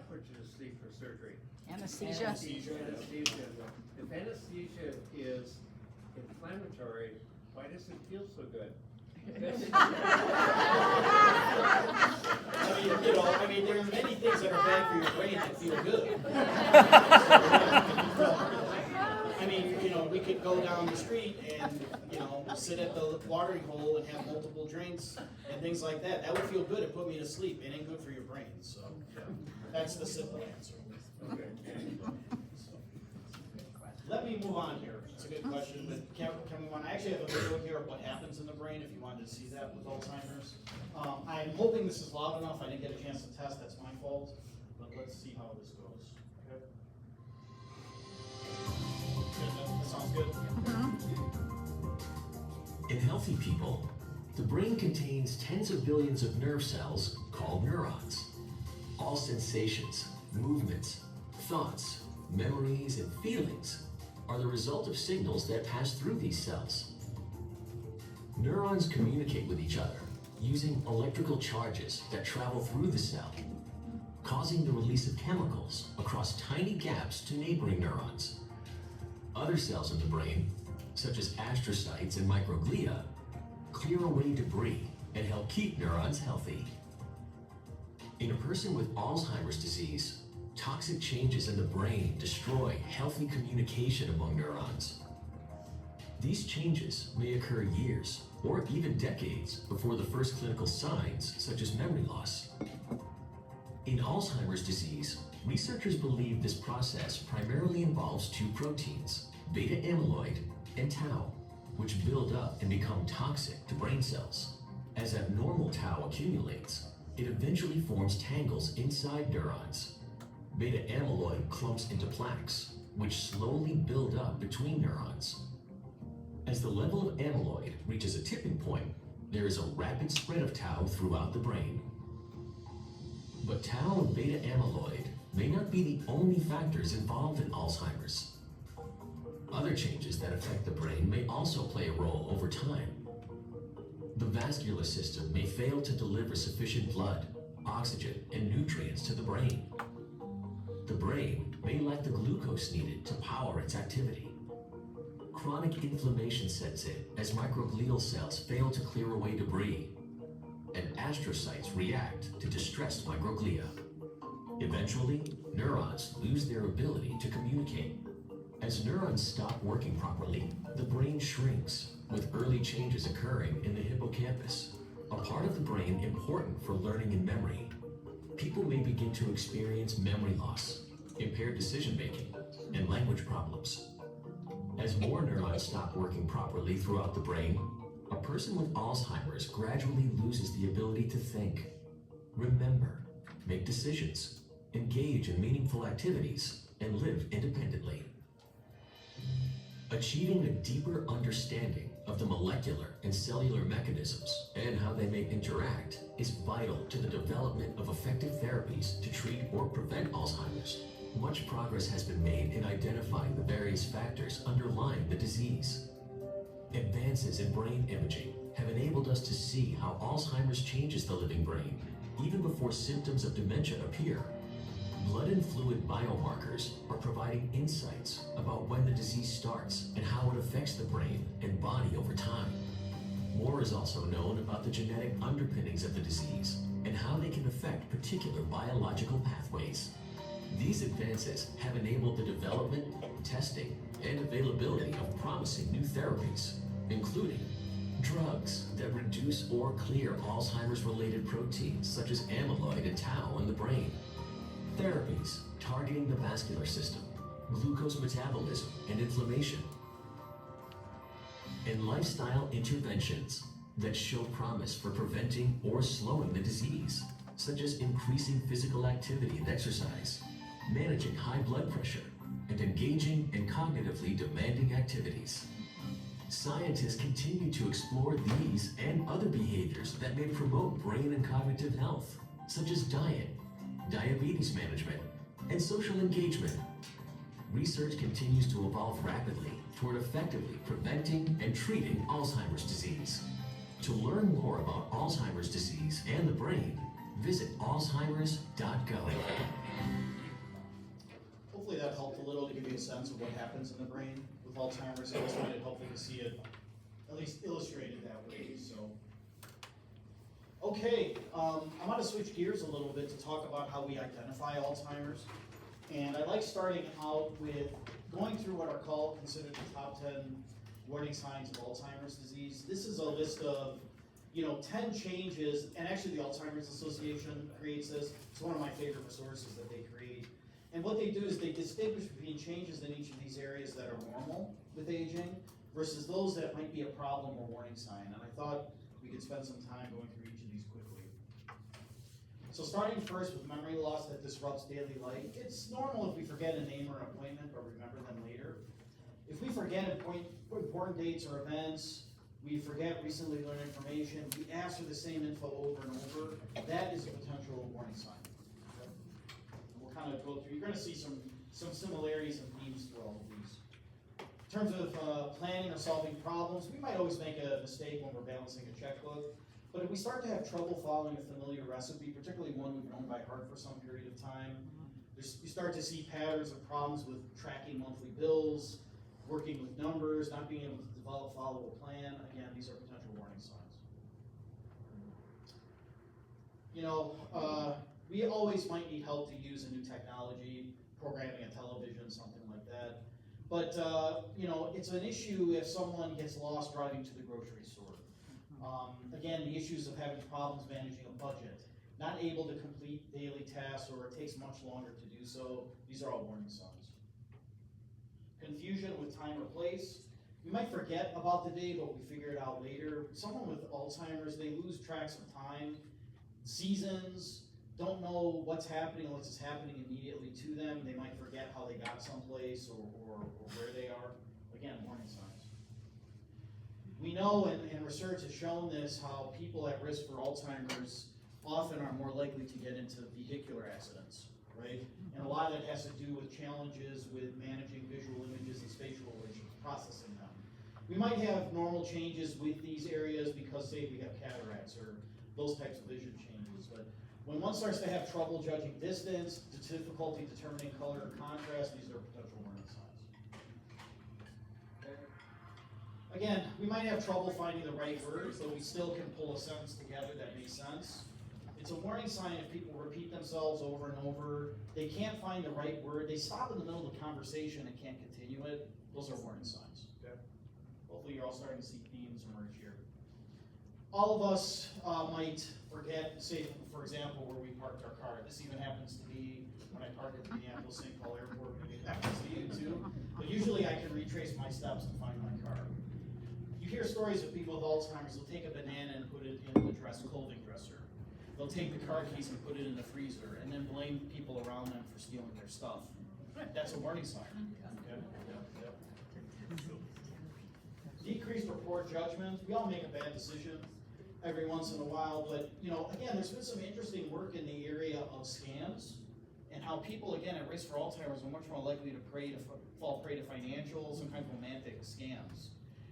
Put you to sleep for surgery. Anesthesia. Anesthesia. If anesthesia is inflammatory, why does it feel so good? I mean, there are many things that are bad for your brain that feel good. I mean, you know, we could go down the street and, you know, sit at the watering hole and have multiple drinks and things like that. That would feel good and put me to sleep. It ain't good for your brain, so, yeah. That's the simple answer. Okay. Let me move on here. It's a good question, but can we move on? I actually have a video here of what happens in the brain if you wanted to see that with Alzheimer's. I'm hoping this is loud enough. I didn't get a chance to test. That's my fault. But let's see how this goes. Okay. Good, that sounds good. In healthy people, the brain contains tens of billions of nerve cells called neurons. All sensations, movements, thoughts, memories, and feelings are the result of signals that pass through these cells. Neurons communicate with each other using electrical charges that travel through the cell, causing the release of chemicals across tiny gaps to neighboring neurons. Other cells in the brain, such as astrocytes and microglia, clear away debris and help keep neurons healthy. In a person with Alzheimer's disease, toxic changes in the brain destroy healthy communication among neurons. These changes may occur years or even decades before the first clinical signs, such as memory loss. In Alzheimer's disease, researchers believe this process primarily involves two proteins, beta amyloid and tau, which build up and become toxic to brain cells. As abnormal tau accumulates, it eventually forms tangles inside neurons. Beta amyloid clumps into plaques, which slowly build up between neurons. As the level of amyloid reaches a tipping point, there is a rapid spread of tau throughout the brain. But tau and beta amyloid may not be the only factors involved in Alzheimer's. Other changes that affect the brain may also play a role over time. The vascular system may fail to deliver sufficient blood, oxygen, and nutrients to the brain. The brain may lack the glucose needed to power its activity. Chronic inflammation sets in as microglial cells fail to clear away debris, and astrocytes react to distressed microglia. Eventually, neurons lose their ability to communicate. As neurons stop working properly, the brain shrinks, with early changes occurring in the hippocampus, a part of the brain important for learning and memory. People may begin to experience memory loss, impaired decision-making, and language problems. As more neurons stop working properly throughout the brain, a person with Alzheimer's gradually loses the ability to think, remember, make decisions, engage in meaningful activities, and live independently. Achieving a deeper understanding of the molecular and cellular mechanisms and how they may interact is vital to the development of effective therapies to treat or prevent Alzheimer's, much progress has been made in identifying the various factors underlying the disease. Advances in brain imaging have enabled us to see how Alzheimer's changes the living brain, even before symptoms of dementia appear. Blood and fluid biomarkers are providing insights about when the disease starts and how it affects the brain and body over time. More is also known about the genetic underpinnings of the disease and how they can affect particular biological pathways. These advances have enabled the development, testing, and availability of promising new therapies, including drugs that reduce or clear Alzheimer's-related proteins such as amyloid and tau in the brain, therapies targeting the vascular system, glucose metabolism and inflammation, and lifestyle interventions that show promise for preventing or slowing the disease, such as increasing physical activity and exercise, managing high blood pressure, and engaging in cognitively demanding activities. Scientists continue to explore these and other behaviors that may promote brain and cognitive health, such as diet, diabetes management, and social engagement. Research continues to evolve rapidly toward effectively preventing and treating Alzheimer's disease. To learn more about Alzheimer's disease and the brain, visit Alzheimers.gov. Hopefully that helped a little to give you a sense of what happens in the brain with Alzheimer's. I just find it helpful to see it at least illustrated that way. So, okay, I'm going to switch gears a little bit to talk about how we identify Alzheimer's. And I like starting out with going through what are considered the top 10 warning signs of Alzheimer's disease. This is a list of 10 changes, and actually the Alzheimer's Association creates this. It's one of my favorite resources that they create. And what they do is they distinguish between changes in each of these areas that are normal with aging versus those that might be a problem or warning sign. And I thought we could spend some time going through each of these quickly. So starting first with memory loss that disrupts daily life. It's normal if we forget a name or an appointment, but remember them later. If we forget important dates or events, we forget recently learned information, we ask for the same info over and over, that is a potential warning sign. Okay? We'll kind of go through, you're going to see some similarities and themes through all of these. In terms of planning or solving problems, we might always make a mistake when we're balancing a checkbook, but if we start to have trouble following a familiar recipe, particularly one we've known by heart for some period of time, you start to see patterns of problems with tracking monthly bills, working with numbers, not being able to follow a plan. Again, these are potential warning signs. We always might need help to use a new technology, programming a television, something like that. But, it's an issue if someone gets lost driving to the grocery store. Again, the issues of having problems managing a budget, not able to complete daily tasks, or it takes much longer to do so. These are all warning signs. Confusion with time or place. We might forget about the day, but we figure it out later. Someone with Alzheimer's, they lose tracks of time, seasons, don't know what's happening unless it's happening immediately to them. They might forget how they got someplace or where they are. Again, warning signs. We know, and research has shown this, how people at risk for Alzheimer's often are more likely to get into vehicular accidents, right? And a lot of that has to do with challenges with managing visual images and spatial processing them. We might have normal changes with these areas because, say, we have cataracts or those types of vision changes. But when one starts to have trouble judging distance, difficulty determining color or contrast, these are potential warning signs. Again, we might have trouble finding the right words, but we still can pull a sentence together that makes sense. It's a warning sign if people repeat themselves over and over. They can't find the right word. They stop in the middle of the conversation and can't continue it. Those are warning signs. Okay? Hopefully you're all starting to see themes emerge here. All of us might forget, say, for example, where we parked our car. This even happens to me when I park at the Minneapolis-St. Paul Airport. Maybe it happens to you too. But usually I can retrace my steps and find my car. You hear stories of people with Alzheimer's. They'll take a banana and put it in the clothing dresser. They'll take the car keys and put it in the freezer and then blame people around them for stealing their stuff. That's a warning sign. Okay? Yep. Decreased or poor judgment. We all make a bad decision every once in a while, but again, there's been some interesting work in the area of scams and how people, again, at risk for Alzheimer's are much more likely to fall prey to financial, some kind of romantic scams.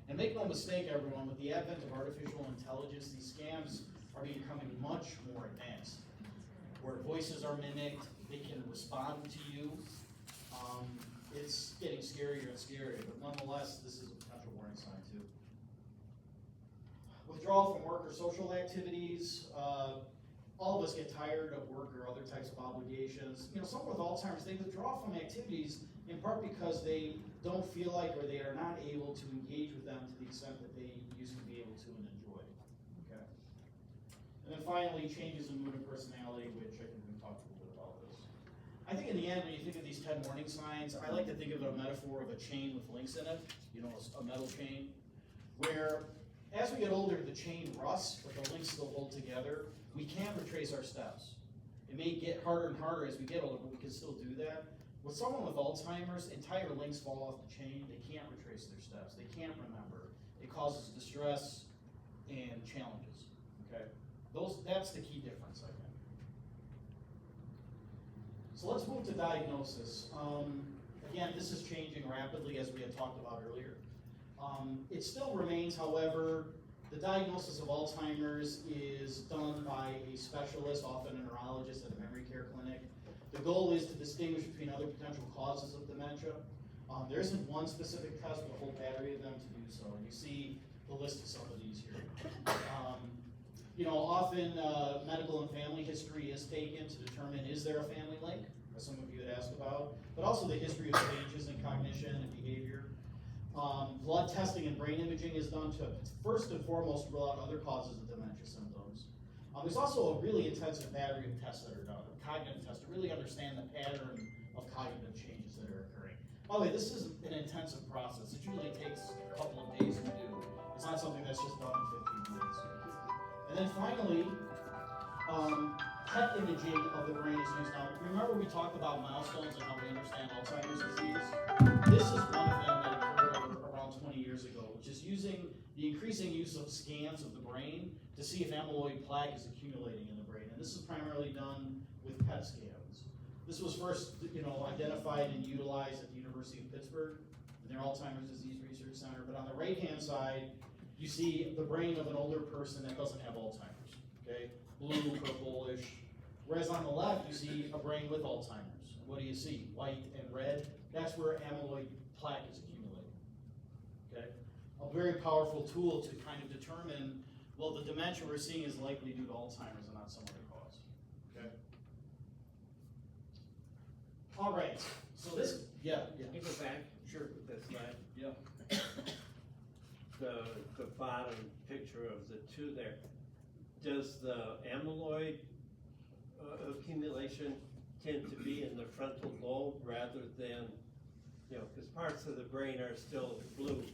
And make no mistake, everyone, with the advent of artificial intelligence, these scams are becoming much more advanced. Where voices are mimicked, they can respond to you. It's getting scarier and scarier, but nonetheless, this is a potential warning sign too. Withdrawal from work or social activities. All of us get tired of work or other types of obligations. You know, someone with Alzheimer's, they withdraw from activities in part because they don't feel like, or they are not able to engage with them to the extent that they used to be able to and enjoy. Okay. And then finally, changes in mood and personality, which I think we talked a little bit about this. I think in the end, when you think of these 10 warning signs, I like to think of a metaphor of a chain with links in it, you know, a metal chain, where as we get older, the chain rusts, but the links still hold together. We can retrace our steps. It may get harder and harder as we get older, but we can still do that. With someone with Alzheimer's, entire links fall off the chain. They can't retrace their steps. They can't remember. It causes distress and challenges, okay? That's the key difference, I think. So let's move to diagnosis. Again, this is changing rapidly, as we had talked about earlier. It still remains, however, the diagnosis of Alzheimer's is done by a specialist, often a neurologist at a memory care clinic. The goal is to distinguish between other potential causes of dementia. There isn't one specific test, but a whole battery of them to do so. And you see the list of some of these here. You know, often medical and family history is taken to determine, is there a family link, as some of you had asked about, but also the history of changes in cognition and behavior. Blood testing and brain imaging is done to first and foremost rule out other causes of dementia symptoms. There's also a really intensive battery of tests that are done, cognitive tests, to really understand the pattern of cognitive changes that are occurring. By the way, this is an intensive process. It usually takes a couple of days to do. It's not something that's just done in 15 minutes. And then finally, PET imaging of the brain is used. Now, remember we talked about milestones and how we understand Alzheimer's disease? This is one of them that occurred around 20 years ago, which is using the increasing use of scans of the brain to see if amyloid plaque is accumulating in the brain. And this is primarily done with PET scans. This was first, identified and utilized at the University of Pittsburgh in their Alzheimer's Disease Research Center. But on the right-hand side, you see the brain of an older person that doesn't have Alzheimer's, okay? Blue, purplish. Whereas on the left, you see a brain with Alzheimer's. What do you see? White and red. That's where amyloid plaque is accumulating, okay? A very powerful tool to kind of determine, well, the dementia we're seeing is likely due to Alzheimer's and not some other cause, okay? All right, so this, yeah. Can you go back? Sure. With this slide? Yeah. The bottom picture of the two there. Does the amyloid accumulation tend to be in the frontal lobe rather than, because parts of the brain are still blue?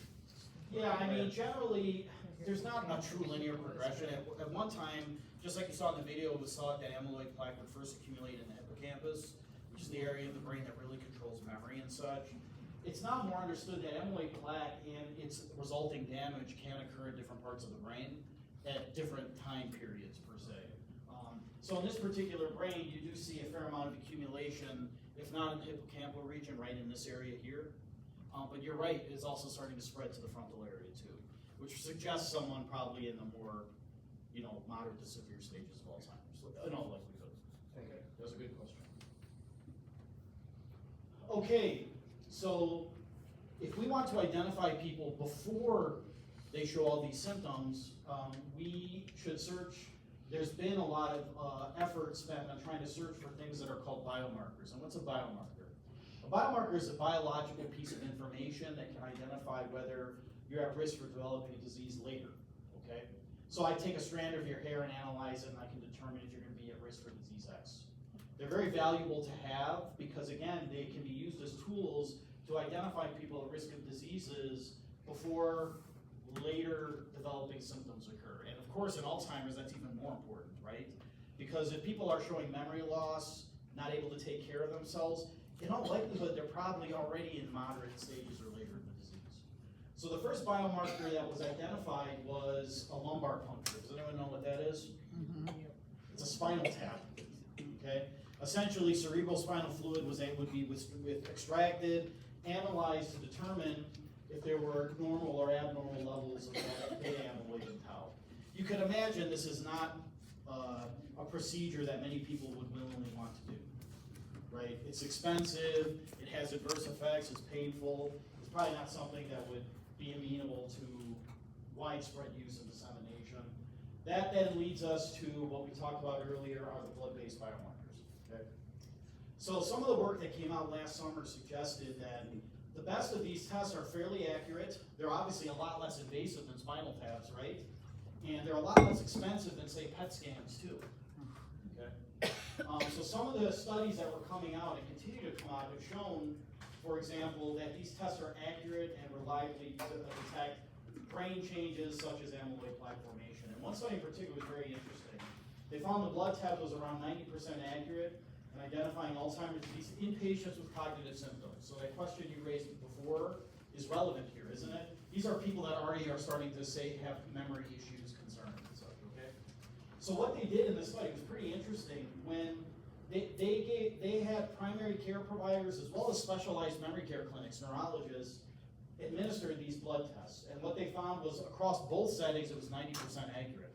Yeah, I mean, generally, there's not a true linear progression. At one time, just like you saw in the video, it was thought that amyloid plaque would first accumulate in the hippocampus, which is the area of the brain that really controls memory and such. It's now more understood that amyloid plaque and its resulting damage can occur in different parts of the brain at different time periods, per se. So in this particular brain, you do see a fair amount of accumulation, if not in the hippocampal region, right in this area here. But you're right, it's also starting to spread to the frontal area too, which suggests someone probably in the more, moderate to severe stages of Alzheimer's, in all likelihood. Okay, that's a good question. Okay, so if we want to identify people before they show all these symptoms, we should search. There's been a lot of effort spent on trying to search for things that are called biomarkers. And what's a biomarker? A biomarker is a biological piece of information that can identify whether you're at risk for developing a disease later, okay? So I take a strand of your hair and analyze it, and I can determine if you're going to be at risk for disease X. They're very valuable to have because, again, they can be used as tools to identify people at risk of diseases before later developing symptoms occur. And of course, in Alzheimer's, that's even more important, right? Because if people are showing memory loss, not able to take care of themselves, in all likelihood, they're probably already in moderate stages or later in the disease. So the first biomarker that was identified was a lumbar puncture. Does anyone know what that is? Mm-hmm. It's a spinal tap, okay? Essentially, cerebrospinal fluid would be extracted, analyzed to determine if there were normal or abnormal levels of beta amyloid and tau. You can imagine this is not a procedure that many people would willingly want to do, right? It's expensive, it has adverse effects, it's painful, it's probably not something that would be amenable to widespread use and dissemination. That then leads us to what we talked about earlier, are the blood-based biomarkers, okay? So some of the work that came out last summer suggested that the best of these tests are fairly accurate. They're obviously a lot less invasive than spinal taps, right? And they're a lot less expensive than, say, PET scans, too. Okay? So some of the studies that were coming out and continue to come out have shown, for example, that these tests are accurate and reliably detect brain changes such as amyloid plaque formation. And one study in particular was very interesting. They found the blood test was around 90% accurate in identifying Alzheimer's disease in patients with cognitive symptoms. So that question you raised before is relevant here, isn't it? These are people that already are starting to say have memory issues, concerns, and such, okay? So what they did in this study was pretty interesting. When they had primary care providers as well as specialized memory care clinics, neurologists, administer these blood tests. And what they found was across both settings, it was 90% accurate.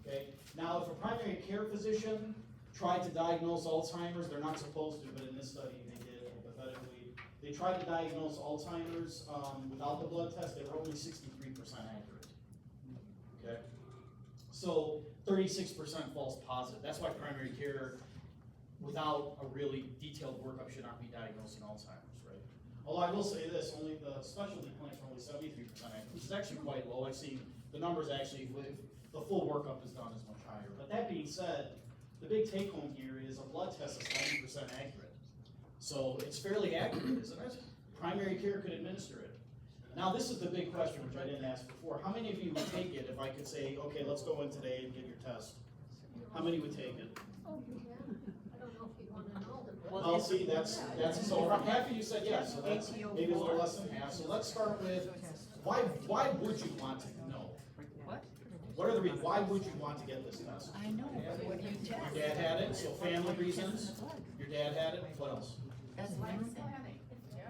Okay? Now, if a primary care physician tried to diagnose Alzheimer's, they're not supposed to, but in this study they did, hypothetically. They tried to diagnose Alzheimer's without the blood test, they were only 63% accurate. Okay? So 36% false positive. That's why primary care, without a really detailed workup, should not be diagnosing Alzheimer's, right? Although I will say this, only the specialty clinics are only 73% accurate, which is actually quite low. I've seen the numbers actually, if the full workup is done, is much higher. But that being said, the big take home here is a blood test is 90% accurate. So it's fairly accurate, isn't it? Primary care could administer it. Now this is the big question, which I didn't ask before. How many of you would take it if I could say, okay, let's go in today and get your test? How many would take it? Oh, yeah. I don't know if you wanna know. Well, see, that's so half of you said yes, so that's maybe a little less than half. So let's start with, why would you want to know? What are the reasons? Why would you want to get this test? I know, but what do you test? Your dad had it, so family reasons. Your dad had it. What else?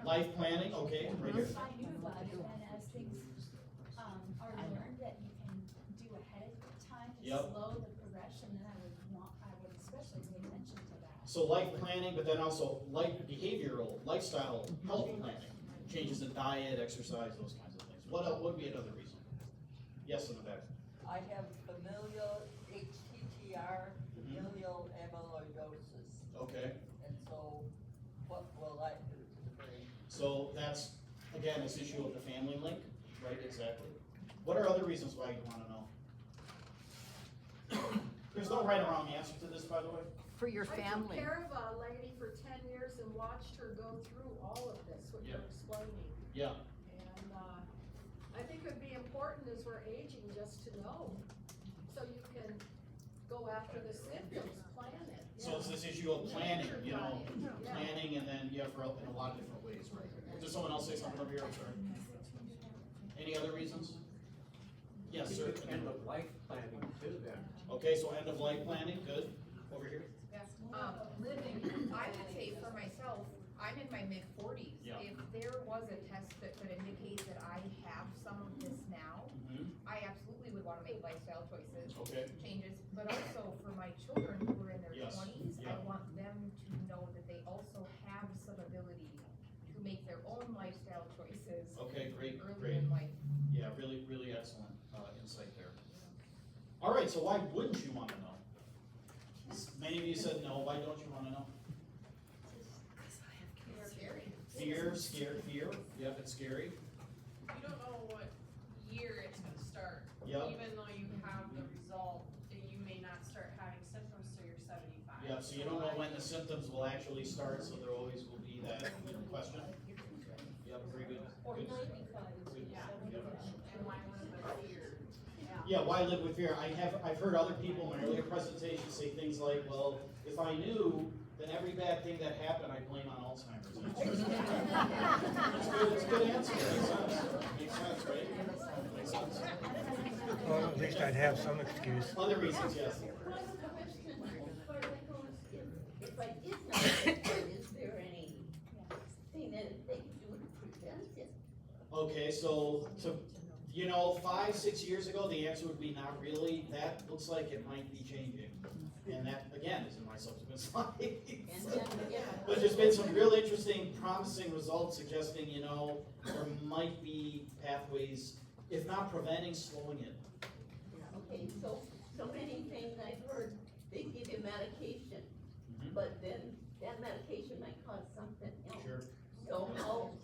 Life planning. Okay, right here. I knew about it, and as things are learned that you can do ahead of time to slow the progression, then I would especially pay attention to that. So life planning, but then also behavioral, lifestyle, health planning, changes in diet, exercise, those kinds of things. What else would be another reason? Yes, in the back. I have familial HTTR, familial amyloidosis. Okay. And so, what will I do to the brain? So that's, again, this issue of the family link, right? Exactly. What are other reasons why you want to know? There's no right or wrong answer to this, by the way. For your family. I took care of a lady for 10 years and watched her go through all of this, what you're explaining. Yeah. And I think it would be important as we're aging just to know, so you can go after the symptoms, plan it. So it's this issue of planning, planning, and then for in a lot of different ways, right? Does someone else say something over here? I'm sorry. Any other reasons? Yes, sir. End of life planning too, then. Okay, so end of life planning, good. Over here. Living, I would say for myself, I'm in my mid-40s. Yeah. If there was a test that could indicate that I have some of this now, I absolutely would want to make lifestyle choices, changes. But also for my children who are in their 20s, I want them to know that they also have some ability to make their own lifestyle choices. Okay, great, early in life. Yeah, really, really excellent insight there. All right, so why wouldn't you want to know? Many of you said no. Why don't you want to know? Fear. Yep, it's scary. You don't know what year it's going to start. Yep. Even though you have the result, you may not start having symptoms till you're 75. Yep, so you don't know when the symptoms will actually start, so there always will be that question. Yep, very good. Or Good. 95. And why live with fear? Yeah, why live with fear? I've heard other people in my earlier presentations say things like, well, if I knew, then every bad thing that happened I blame on Alzheimer's. It's a good answer. Makes sense, right? Makes sense. Well, at least I'd have some excuse. Other reasons, yes. If I did Okay, so, 5, 6 years ago, the answer would be not really. That looks like it might be changing. And that, again, is in my subsequent slides. But there's been some real interesting, promising results suggesting, there might be pathways, if not preventing, slowing it. Okay, so many things I've heard, they give you medication, but then that medication might cause something else. Sure. So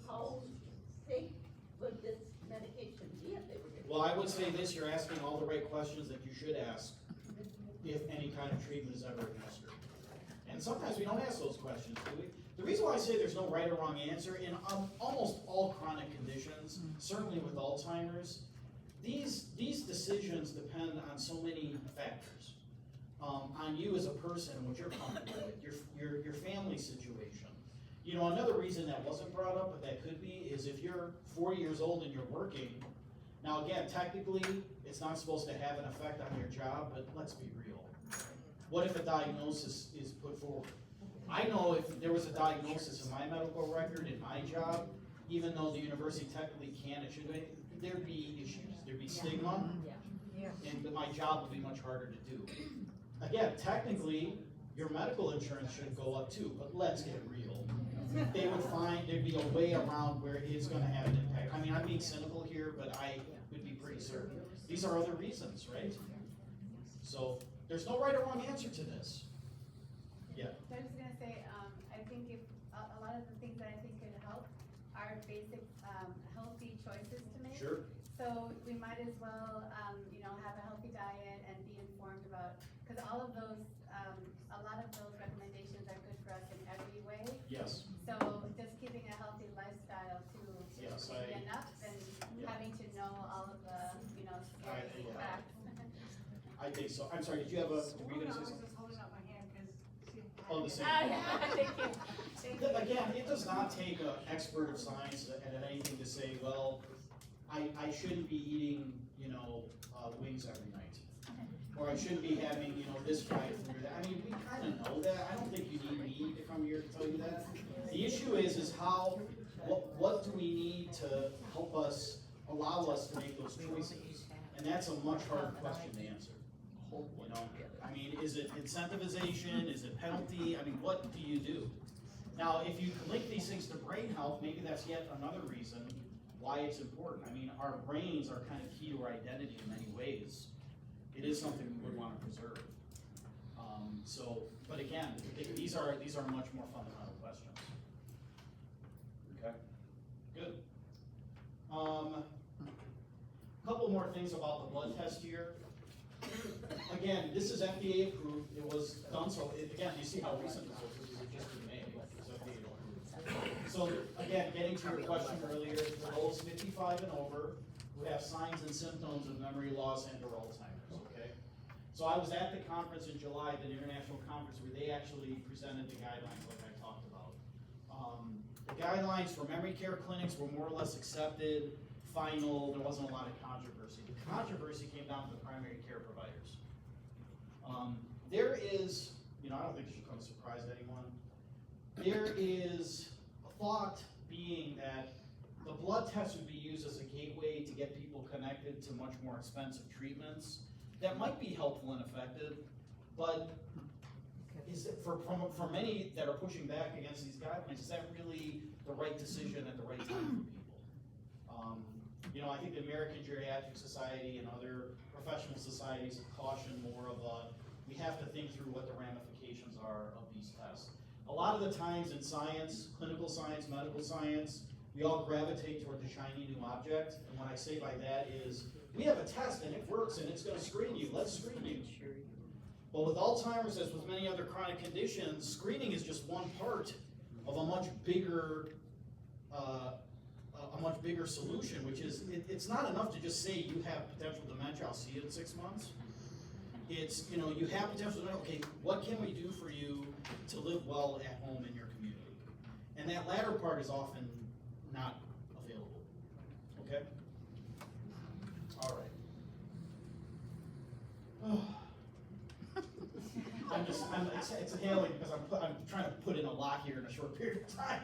how safe would this medication be if they were given? Well, I would say this, you're asking all the right questions that you should ask if any kind of treatment is ever administered. And sometimes we don't ask those questions, do we? The reason why I say there's no right or wrong answer, in almost all chronic conditions, certainly with Alzheimer's, these decisions depend on so many factors. On you as a person, what you're comfortable with, your family situation. Another reason that wasn't brought up, but that could be, is if you're 40 years old and you're working, now again, technically, it's not supposed to have an effect on your job, but let's be real. What if a diagnosis is put forward? I know if there was a diagnosis in my medical record in my job, even though the university technically can, it should be, there'd be issues, there'd be stigma, and my job would be much harder to do. Again, technically, your medical insurance should go up too, but let's get real. They would find there'd be a way around where it's gonna have an impact. I mean, I'm being cynical here, but I would be pretty certain. These are other reasons, right? So, there's no right or wrong answer to this. Yeah. So I was gonna say, I think if, a lot of the things that I think could help are basic, healthy choices to make. Sure. So we might as well, have a healthy diet and be informed about, because all of those, a lot of those recommendations are good for us in every way. Yes. So just keeping a healthy lifestyle to Yes, be enough and having to know all of the, scary facts. I think so. I'm sorry, did you have a, were you gonna say something? just holding up my hand because. Oh, the same. Thank you. Thank you. Again, it does not take an expert of science and anything to say, well, I shouldn't be eating, wings every night. Or I shouldn't be having, this fried food or that. I mean, we kind of know that. I don't think you need me to come here to tell you that. The issue is how, what do we need to help us, allow us to make those choices? And that's a much harder question to answer. I mean, is it incentivization? Is it penalty? I mean, what do you do? Now, if you link these things to brain health, maybe that's yet another reason why it's important. I mean, our brains are kind of key to our identity in many ways. It is something we would want to preserve. But again, these are much more fundamental questions. Okay, good. Couple more things about the blood test here. Again, this is FDA approved. It was done, so again, you see how recent this was. This was just in May. It's FDA approved. So again, getting to your question earlier, for those 55 and over who have signs and symptoms of memory loss and or Alzheimer's, okay? So I was at the conference in July, the international conference, where they actually presented the guidelines like I talked about. The guidelines for memory care clinics were more or less accepted, final, there wasn't a lot of controversy. The controversy came down to the primary care providers. There is, I don't think it should come as a surprise to anyone, there is a thought being that the blood test would be used as a gateway to get people connected to much more expensive treatments that might be helpful and effective, but is it for many that are pushing back against these guidelines, is that really the right decision at the right time for people? I think the American Geriatric Society and other professional societies have cautioned more of we have to think through what the ramifications are of these tests. A lot of the times in science, clinical science, medical science, we all gravitate toward the shiny new object, and what I say by that is, we have a test and it works and it's gonna screen you, let's screen you. But with Alzheimer's, as with many other chronic conditions, screening is just one part of a much bigger solution, which is, it's not enough to just say you have potential dementia, I'll see you in 6 months. It's, you have potential dementia, okay, what can we do for you to live well at home in your community? And that latter part is often not available, okay? All right. It's hailing because I'm trying to put in a lot here in a short period of time.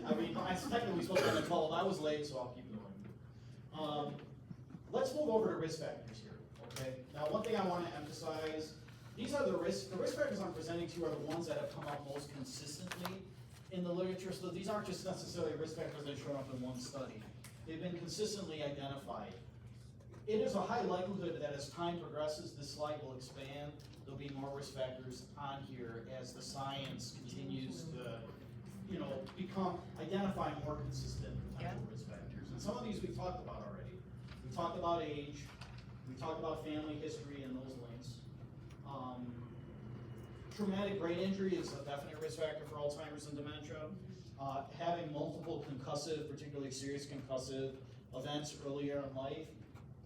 I mean, I technically supposed to have 12. I was late, so I'll keep going. Let's move over to risk factors here, okay? Now, one thing I wanna emphasize, these are the risk factors I'm presenting to you are the ones that have come up most consistently in the literature, so these aren't just necessarily risk factors that show up in one study. They've been consistently identified. It is a high likelihood that as time progresses, this slide will expand. There'll be more risk factors on here as the science continues to, identify more consistent potential risk factors. And some of these we've talked about already. We talked about age, we talked about family history and those links. Traumatic brain injury is a definite risk factor for Alzheimer's and dementia. Having multiple concussive, particularly serious concussive events earlier in life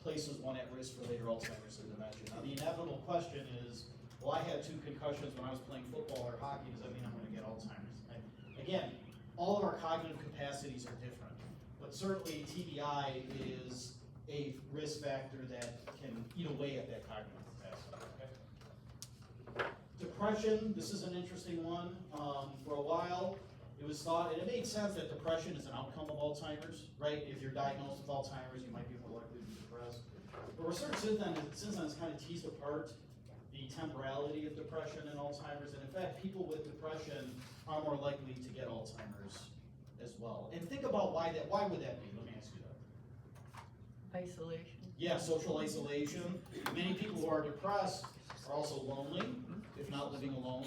places one at risk for later Alzheimer's and dementia. Now, the inevitable question is, well, I had 2 concussions when I was playing football or hockey, does that mean I'm gonna get Alzheimer's? And again, all of our cognitive capacities are different, but certainly TBI is a risk factor that can eat away at that cognitive capacity, okay? Depression, this is an interesting one. For a while, it was thought, and it made sense that depression is an outcome of Alzheimer's, right? If you're diagnosed with Alzheimer's, you might be more likely to be depressed. But research since then has kind of teased apart the temporality of depression and Alzheimer's, and in fact, people with depression are more likely to get Alzheimer's as well. And think about why would that be? Let me ask you that. Isolation. Yeah, social isolation. Many people who are depressed are also lonely, if not living alone.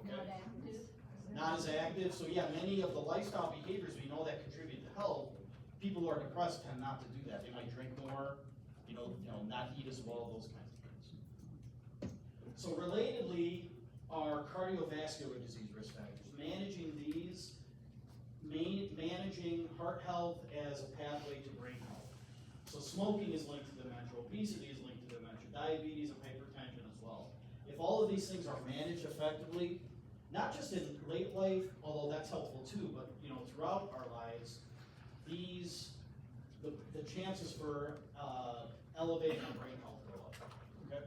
Okay. Not as active. So yeah, many of the lifestyle behaviors we know that contribute to health, people who are depressed tend not to do that. They might drink more, not eat as well, those kinds of things. So relatedly, are cardiovascular disease risk factors. Managing these, managing heart health as a pathway to brain health. So smoking is linked to dementia, obesity is linked to dementia, diabetes and hypertension as well. If all of these things are managed effectively, not just in late life, although that's helpful too, but throughout our lives, the chances for elevating our brain health go up. Okay.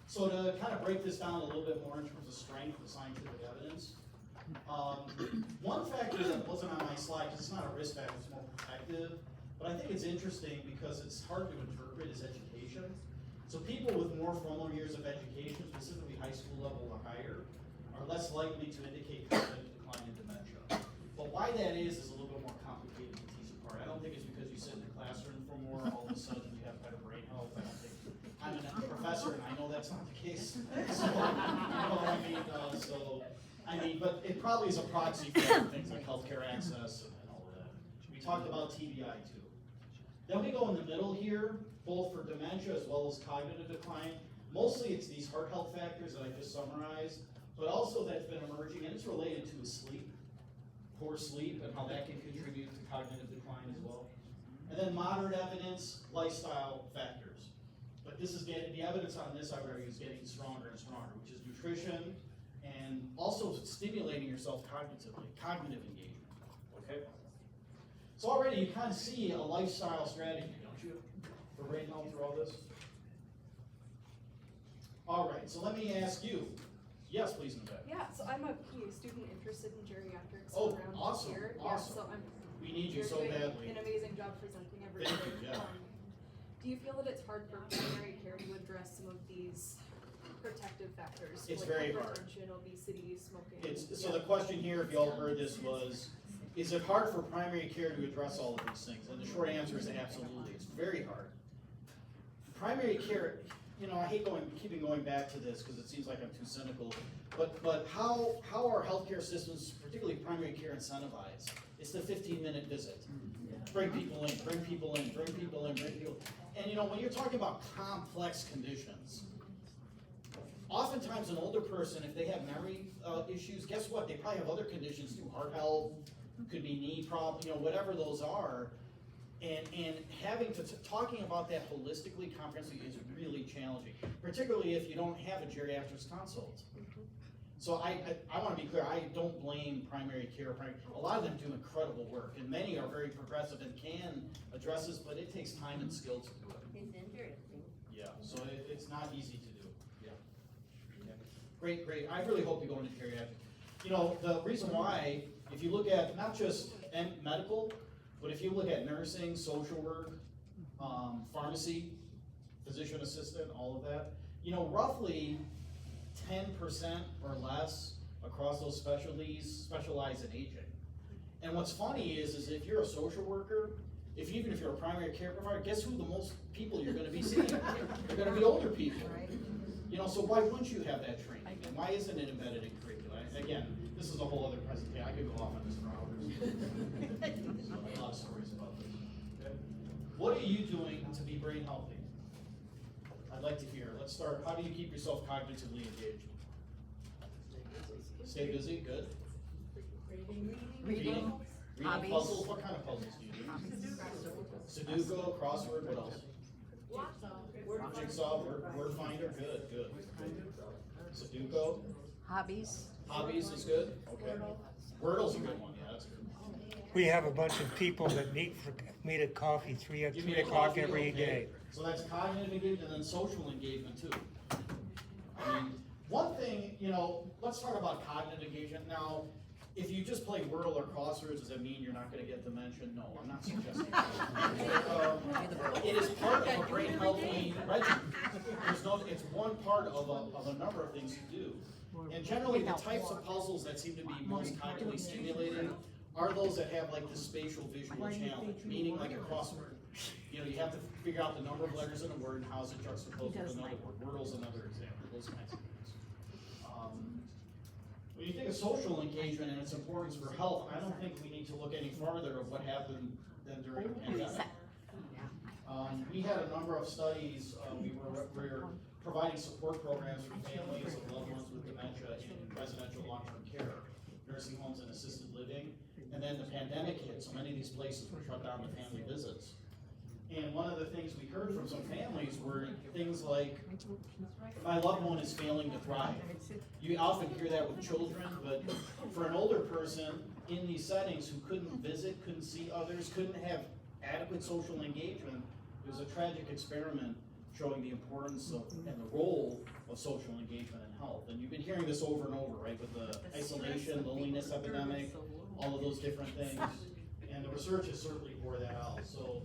So to kind of break this down a little bit more in terms of strength of scientific evidence, one factor that wasn't on my slide, because it's not a risk factor, it's more protective, but I think it's interesting because it's hard to interpret, is education. So people with more formal years of education, specifically high school level or higher, are less likely to indicate cognitive decline in dementia. But why that is a little bit more complicated to tease apart. I don't think it's because you sit in the classroom for more, all of a sudden you have better brain health. I don't think, I'm a professor and I know that's not the case. So, you know what I mean? But it probably is a proxy for things like healthcare access and all of that. We talked about TBI too. Then we go in the middle here, both for dementia as well as cognitive decline. Mostly it's these heart health factors that I just summarized, but also that's been emerging, and it's related to sleep, poor sleep, and how that can contribute to cognitive decline as well. And then moderate evidence, lifestyle factors. But this is the evidence on this, I would argue, is getting stronger and stronger, which is nutrition and also stimulating yourself cognitively, cognitive engagement, okay? So already you kind of see a lifestyle strategy, don't you, for brain health through all this? All right, so let me ask you. Yes, please, Nevada. Yeah, so I'm a PA student interested in geriatrics Oh, around awesome, here. awesome. Yeah, so We need you you're so doing badly. an amazing job presenting everything. Thank you, yeah. Do you feel that it's hard for primary care to address some of these protective factors? It's like very hard. Hypertension, obesity, smoking. So the question here, if you all heard this, was, is it hard for primary care to address all of these things? And the short answer is absolutely. It's very hard. Primary care, I hate keeping going back to this because it seems like I'm too cynical, but how are healthcare systems, particularly primary care, incentivized? It's the 15-minute visit. Bring people in, bring people in, bring people in, bring people in. And when you're talking about complex conditions, oftentimes an older person, if they have memory issues, guess what? They probably have other conditions too, heart health, could be knee problems, whatever those are. And having to, talking about that holistically, comprehensively is really challenging, particularly if you don't have a geriatrics consult. So I want to be clear, I don't blame primary care. A lot of them do incredible work, and many are very progressive and can address this, but it takes time and skill to do it. It's interesting. Yeah, so it's not easy to do. Yeah. Okay. Great. I really hope to go into geriatrics. The reason why, if you look at not just medical, But if you look at nursing, social work, pharmacy, physician assistant, all of that, you know, roughly 10% or less across those specialties specialize in aging. And what's funny is if you're a social worker, even if you're a primary care provider, guess who the most people you're gonna be seeing? They're gonna be older people. You know, so why wouldn't you have that training? And why isn't it embedded in curricula? Again, this is a whole other presentation. I could go off on this for hours. A lot of stories about this. Okay? What are you doing to be brain healthy? I'd like to hear. Let's start. How do you keep yourself cognitively engaged? Stay busy, good. Reading. Reading puzzles. What kind of puzzles do you do? Sudoku, crossword, what else? Jigsaw, word finder, good. Sudoku. Hobbies. Hobbies is good, okay. Wordle's a good one, yeah, that's good. We have a bunch of people that meet at coffee, 3 o'clock every day. So that's cognitive engagement and then social engagement too. I mean, one thing, you know, let's talk about cognitive engagement. Now, if you just play Wordle or crosswords, does that mean you're not gonna get dementia? No, I'm not suggesting that. It is part of a brain healthy regimen. It's one part of a number of things you do. And generally, the types of puzzles that seem to be most cognitively stimulating are those that have like the spatial visual challenge, meaning like a crossword. You know, you have to figure out the number of letters in a word and how is it juxtaposed with another word. Wordle's another example, those kinds of things. When you think of social engagement and its importance for health, I don't think we need to look any farther of what happened than during the pandemic. We had a number of studies. We were providing support programs for families of loved ones with dementia in residential long-term care, nursing homes and assisted living. And then the pandemic hit, so many of these places were shut down to family visits. And one of the things we heard from some families were things like, my loved one is failing to thrive. You often hear that with children, but for an older person in these settings who couldn't visit, couldn't see others, couldn't have adequate social engagement, it was a tragic experiment showing the importance of and the role of social engagement in health. And you've been hearing this over and over, right, with the isolation, loneliness epidemic, all of those different things. And the research has certainly bore that out. So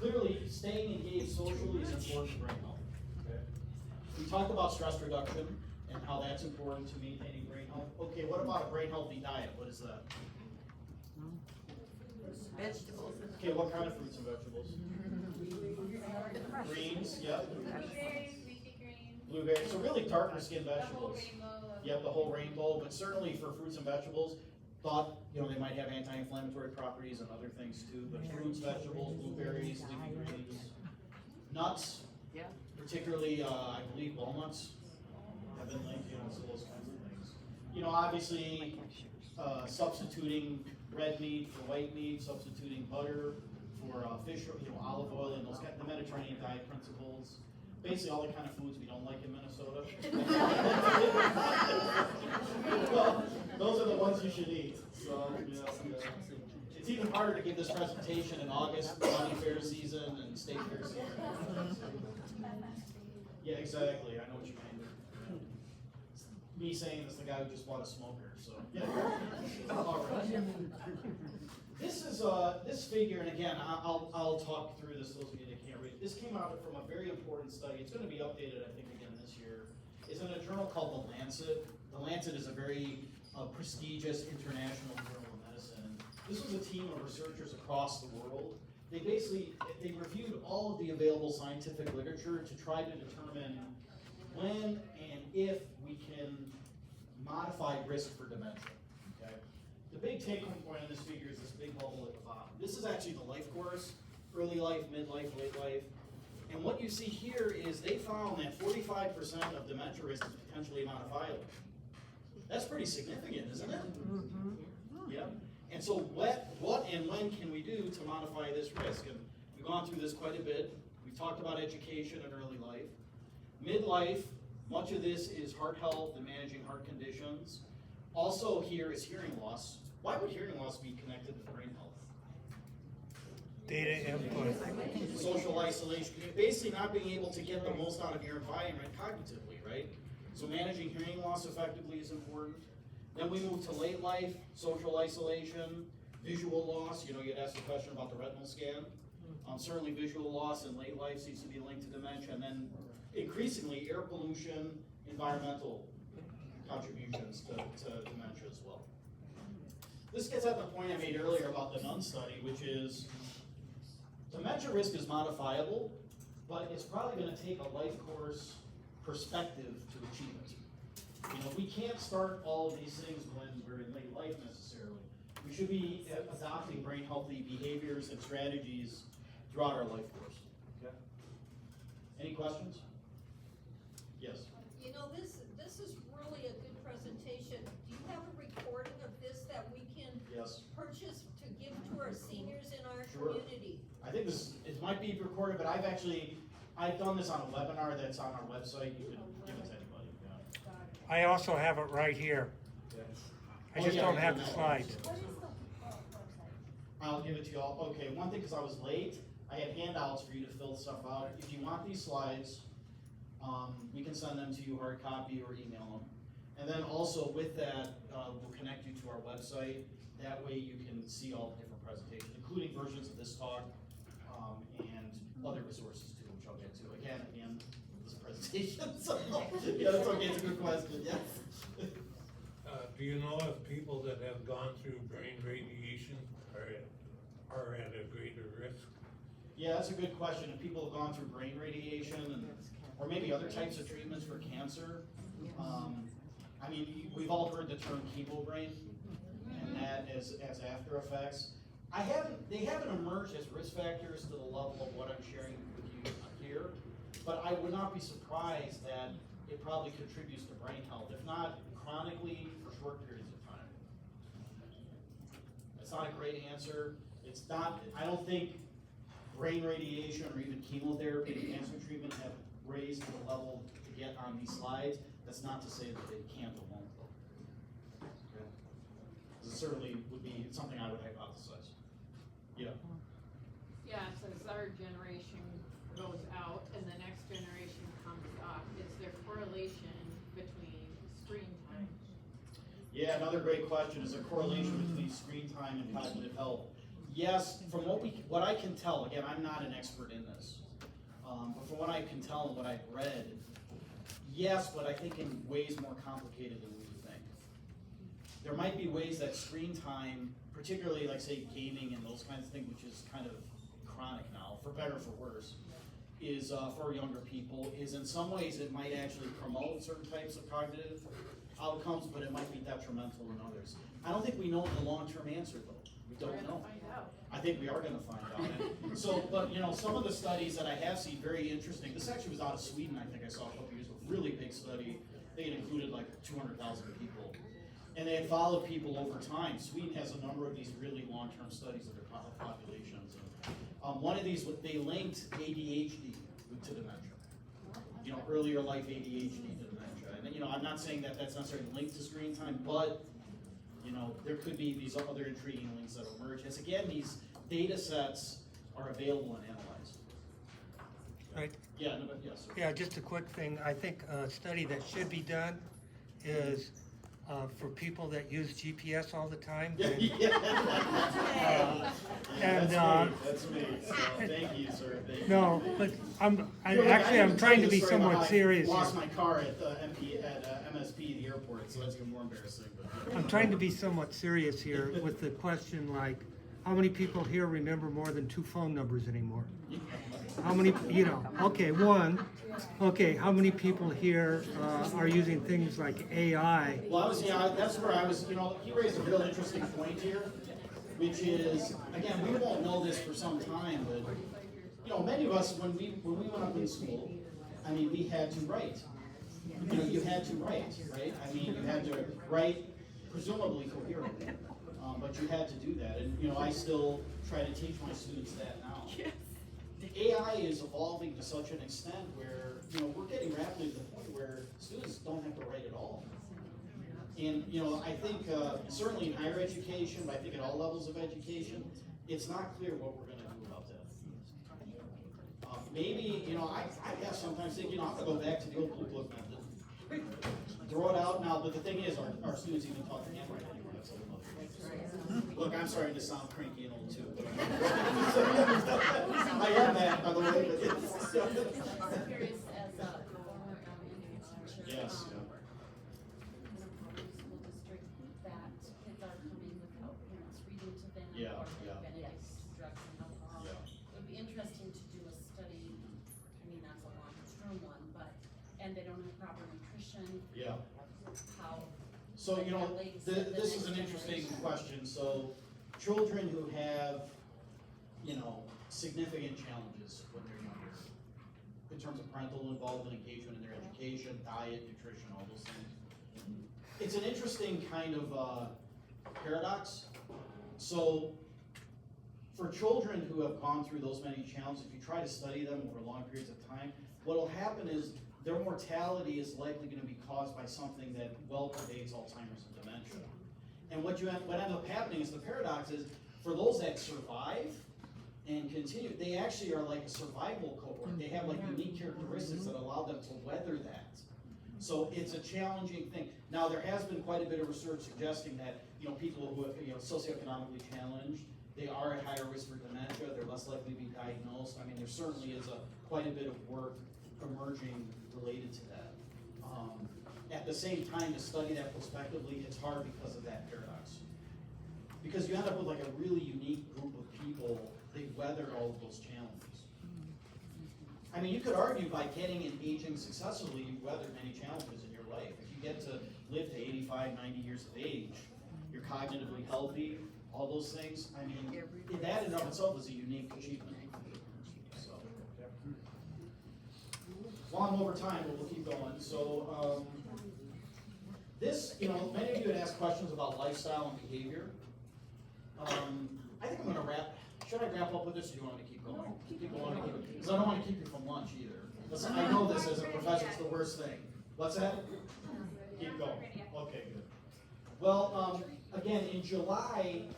clearly, staying engaged socially is important for brain health. Okay. We talked about stress reduction and how that's important to maintaining brain health. Okay, what about a brain healthy diet? What is that? Vegetables. Okay, what kind of fruits and vegetables? Greens, yep. Blueberries, so really darker skinned vegetables. Yep, the whole rainbow, but certainly for fruits and vegetables, thought, you know, they might have anti-inflammatory properties and other things too, but fruits, vegetables, blueberries, leafy greens, nuts, particularly, I believe walnuts have been linked, you know, so those kinds of things. You know, obviously, substituting red meat for white meat, substituting butter for fish, you know, olive oil, and those kind of the Mediterranean diet principles. Basically, all the kind of foods we don't like in Minnesota. Well, those are the ones you should eat. So, yeah. It's even harder to give this presentation in August, county fair season and state fair season. Yeah, exactly. I know what you mean. Me saying this, the guy who just bought a smoker. So, yeah. All right. This is this figure, and again, I'll talk through this. Those of you that can't read it. This came out from a very important study. It's going to be updated, I think, again this year. It's in a journal called The Lancet. The Lancet is a very prestigious international journal of medicine. This was a team of researchers across the world. They reviewed all of the available scientific literature to try to determine when and if we can modify risk for dementia. Okay? The big take-home point on this figure is this big bubble at the bottom. This is actually the life course: early life, midlife, late life. And what you see here is they found that 45% of dementia risk is potentially modifiable. That's pretty significant, isn't it? Mm-hmm. Yeah. And so what and when can we do to modify this risk? And we've gone through this quite a bit. We've talked about education and early life. Midlife, much of this is heart health and managing heart conditions. Also here is hearing loss. Why would hearing loss be connected to brain health? Data input. Social isolation. Basically not being able to get the most out of your environment cognitively, right? So managing hearing loss effectively is important. Then we move to late life, social isolation, Visual loss, you'd asked a question about the retinal scan. Certainly visual loss in late life seems to be linked to dementia, and then increasingly air pollution, environmental contributions to dementia as well. This gets at the point I made earlier about the Nunn study, which is dementia risk is modifiable, but it's probably going to take a life course perspective to achieve it. We can't start all of these things when we're in late life necessarily. We should be adopting brain healthy behaviors and strategies throughout our life course. Okay. Any questions? Yes. This is really a good presentation. Do you have a recording of this that we can purchase to give to our seniors in our community? I think it might be recorded, but I've done this on a webinar that's on our website. You can give it to anybody. Yeah. I also have it right here. I just don't have the slides. I'll give it to you all. Okay, one thing, because I was late, I had handouts for you to fill stuff out. If you want these slides, we can send them to you hard copy or email them. And then also with that, we'll connect you to our website. That way you can see all the different presentations, including versions of this talk and other resources too, which I'll get to again at the end of this presentation. So, yeah, that's okay. It's a good question. Yes. Do you know if people that have gone through brain radiation are at a greater risk? Yeah, that's a good question. If people have gone through brain radiation or maybe other types of treatments for cancer, I mean, we've all heard the term chemo brain and that as after effects. They haven't emerged as risk factors to the level of what I'm sharing with you here, but I would not be surprised that it probably contributes to brain health, if not chronically for short periods of time. It's not a great answer. It's not, I don't think brain radiation or even chemotherapy and cancer treatment have raised to the level to get on these slides. That's not to say that they can't or won't. Okay. It certainly would be something I would hypothesize. Yeah. Yeah, so as our generation goes out and the next generation comes up, is there correlation between screen time? Yeah, another great question. Is there correlation between screen time and cognitive health? Yes, from what I can tell, again, I'm not an expert in this, but from what I can tell and what I've read, yes, but I think in ways more complicated than we would think. There might be ways that screen time, particularly like say gaming and those kinds of things, which is kind of chronic now, for better or for worse, is for younger people, is in some ways it might actually promote certain types of cognitive outcomes, but it might be detrimental in others. I don't think we know the long-term answer though. We don't know. I think we are going to find out. And so, but some of the studies that I have seen very interesting. This actually was out of Sweden. I think I saw a couple years ago. Really big study. They had included like 200,000 people, and they had followed people over time. Sweden has a number of these really long-term studies of their populations. And, one of these, they linked ADHD to dementia. Earlier life ADHD to dementia. And I'm not saying that that's necessarily linked to screen time, but there could be these other intriguing links that emerge as, again, these data sets are available and analyzed. Right. Yeah, no, but yes. Sir. Yeah, just a quick thing. I think a study that should be done is for people that use GPS all the time. That's me. So, thank you, sir. Thank you. No, but I'm trying to be somewhat serious. I lost my car at MSP, the airport, so that's even more embarrassing. But, I'm trying to be somewhat serious here with the question like, how many people here remember more than 2 phone numbers anymore? How many, okay, one. Okay, how many people here are using things like AI? Well, that's where I was, he raised a real interesting point here, which is, again, we won't know this for some time, but, many of us, when we went up in school, I mean, we had to write. You had to write, right? I mean, you had to write, presumably coherently, but you had to do that. And, I still try to teach my students that now. Yes. The AI is evolving to such an extent where, we're getting rapidly to the point where students don't have to write at all. And, I think certainly in higher education, but I think at all levels of education, it's not clear what we're going to do about that. Maybe, I guess sometimes think, I'm going to go back to the old blue book method. Throw it out now, but the thing is, our students even taught handwriting anyway. that's a whole other issue. Look, I'm starting to sound cranky and old too, but. I am that, by the way, but I'm curious, as a former elementary teacher. Yes, yeah. In a public school district, that kids are coming without parents reading to them. Yeah, Or yeah. they've been addicted to drugs and alcohol. Yeah. It would be interesting to do a study, I mean, that's a long-term one, but, and they don't have proper nutrition. Yeah. How. So, you know, that relates to the this is next an interesting generation. question. So, children who have, you know, significant challenges when they're younger, in terms of parental involvement, engagement in their education, diet, nutrition, all those things. It's an interesting kind of paradox. So, for children who have gone through those many challenges, if you try to study them over long periods of time, what will happen is their mortality is likely going to be caused by something that well predates Alzheimer's and dementia. And what ends up happening is the paradox is, for those that survive and continue, they actually are like a survival cohort. They have like unique characteristics that allow them to weather that. So it's a challenging thing. Now, there has been quite a bit of research suggesting that, you know, people who are, you know, socioeconomically challenged, they are at higher risk for dementia, they're less likely to be diagnosed. I mean, there certainly is quite a bit of work emerging related to that. At the same time, to study that prospectively, it's hard because of that paradox. Because you end up with like a really unique group of people, they weathered all of those challenges. I mean, you could argue by getting and aging successfully, you've weathered many challenges in your life. If you get to live to 85, 90 years of age, you're cognitively healthy, all those things, I mean, that in and of itself is a unique achievement. So, while I'm over time, but we'll keep going. So, this, you know, many of you had asked questions about lifestyle and behavior. I think I'm gonna should I wrap up with this, or do you want me to keep going? No, keep going. Because I don't want to keep you from lunch either. Because I know this as a professor, it's the worst thing. What's that? Keep going. Okay, good. Well, again, in July,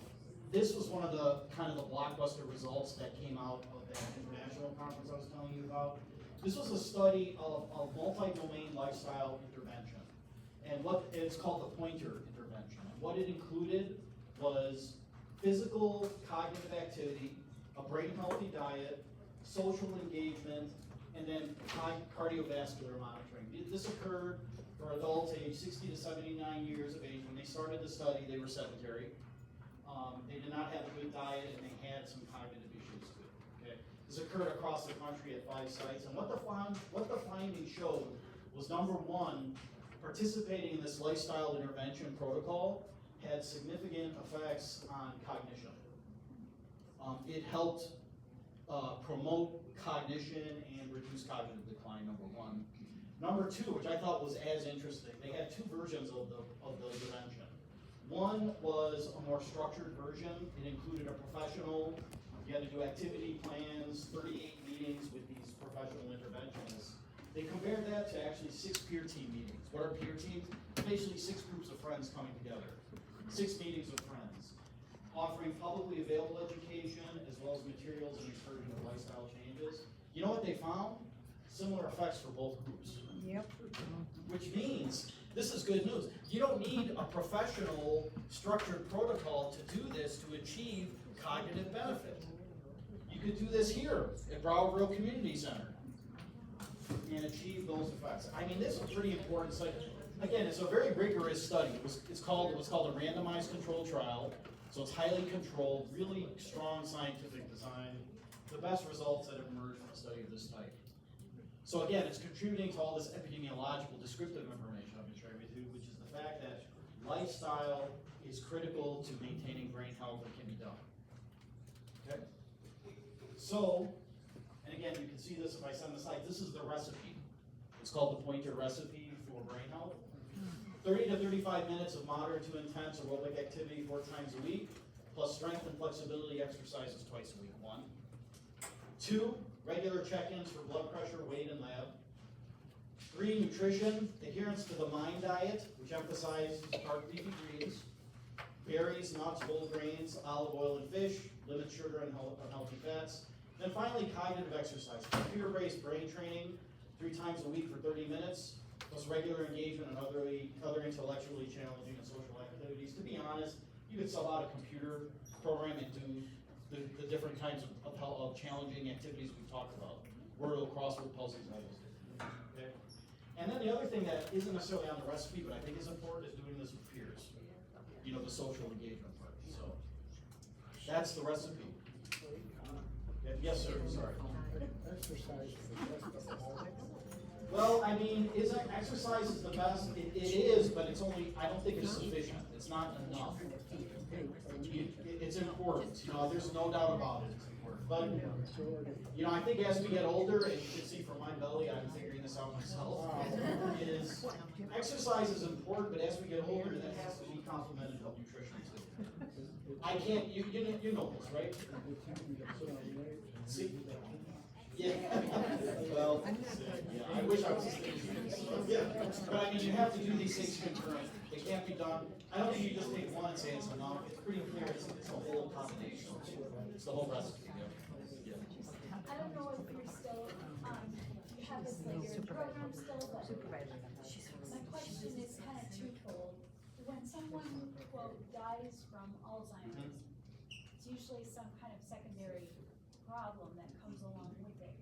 this was one of the kind of the blockbuster results that came out of that international conference I was telling you about. This was a study of multi-domain lifestyle intervention. And it's called the Pointer intervention. And what it included was physical cognitive activity, a brain healthy diet, social engagement, and then cardiovascular monitoring. This occurred for adults aged 60 to 79 years of age. When they started the study, they were sedentary. They did not have a good diet, and they had some cognitive issues too. Okay? This occurred across the country at 5 sites, and what the findings showed was, number one, participating in this lifestyle intervention protocol had significant effects on cognition. It helped promote cognition and reduce cognitive decline, number one. Number two, which I thought was as interesting, they had two versions of the intervention. One was a more structured version. It included a professional. You had to do activity plans, 38 meetings with these professional interventionists. They compared that to actually 6 peer team meetings. What are peer teams? Basically 6 groups of friends coming together. 6 meetings with friends, offering publicly available education as well as materials and encouraging of lifestyle changes. You know what they found? Similar effects for both groups. Yep. Which means, this is good news, you don't need a professional structured protocol to do this to achieve cognitive benefit. You could do this here at Browerville Community Center and achieve those effects. I mean, this is a pretty important study. Again, it's a very rigorous study. It was called a randomized controlled trial, so it's highly controlled, really strong scientific design, the best results that have emerged from a study of this type. So again, it's contributing to all this epidemiological descriptive information I've been sharing with you, which is the fact that lifestyle is critical to maintaining brain health and can be done. Okay? So, and again, you can see this if I send the slide. This is the recipe. It's called the Pointer recipe for brain health. 30 to 35 minutes of moderate to intense aerobic activity 4 times a week, plus strength and flexibility exercises twice a week. 1. 2, regular check-ins for blood pressure, weight, and lab. 3, nutrition, adherence to the MIND diet, which emphasizes dark leafy greens, berries, nuts, whole grains, olive oil, and fish, limit sugar and unhealthy fats. Then finally, cognitive exercise, computer-based brain training 3 times a week for 30 minutes, plus regular engagement in other intellectually challenging and social activities. To be honest, you could sell out a computer program and do the different kinds of challenging activities we've talked about. Wordle, crossword puzzles, all those things. Okay? And then the other thing that isn't necessarily on the recipe, but I think is important, is doing this with peers. You know, the social engagement part. So that's the recipe. Yes, sir. Sorry. Exercise is the best of all. Well, I mean, isn't exercise is the best? It is, but it's only, I don't think it's sufficient. It's not enough. It's important, you know, there's no doubt about it, it's important. But, you know, I think as we get older, and you can see from my belly, I'm figuring this out myself, is exercise is important, but as we get older, that has to be complemented with nutrition too. I can't, you know this, right? See? Yeah. Well, yeah, I wish I was as big as you. Yeah. But I mean, you have to do these things concurrent. They can't be done. I don't think you just take one and say it's enough. It's pretty clear. It's a whole combination. It's the whole recipe. Yeah. I don't know if you're still, you have this like your program still, but my question is kind of twofold. When someone, quote, dies from Alzheimer's, it's usually some kind of secondary problem that comes along with it.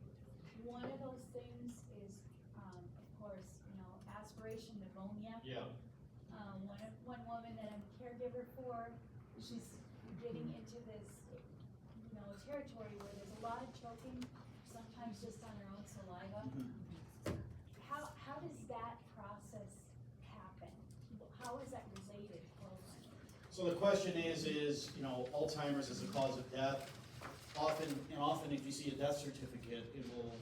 One of those things is, of course, you know, aspiration pneumonia. Yeah. One woman that I'm a caregiver for, she's getting into this, you know, territory where there's a lot of choking, sometimes just on her own saliva. How does that process happen? How is that related closely? So the question is, you know, Alzheimer's is a cause of death. Often if you see a death certificate, it will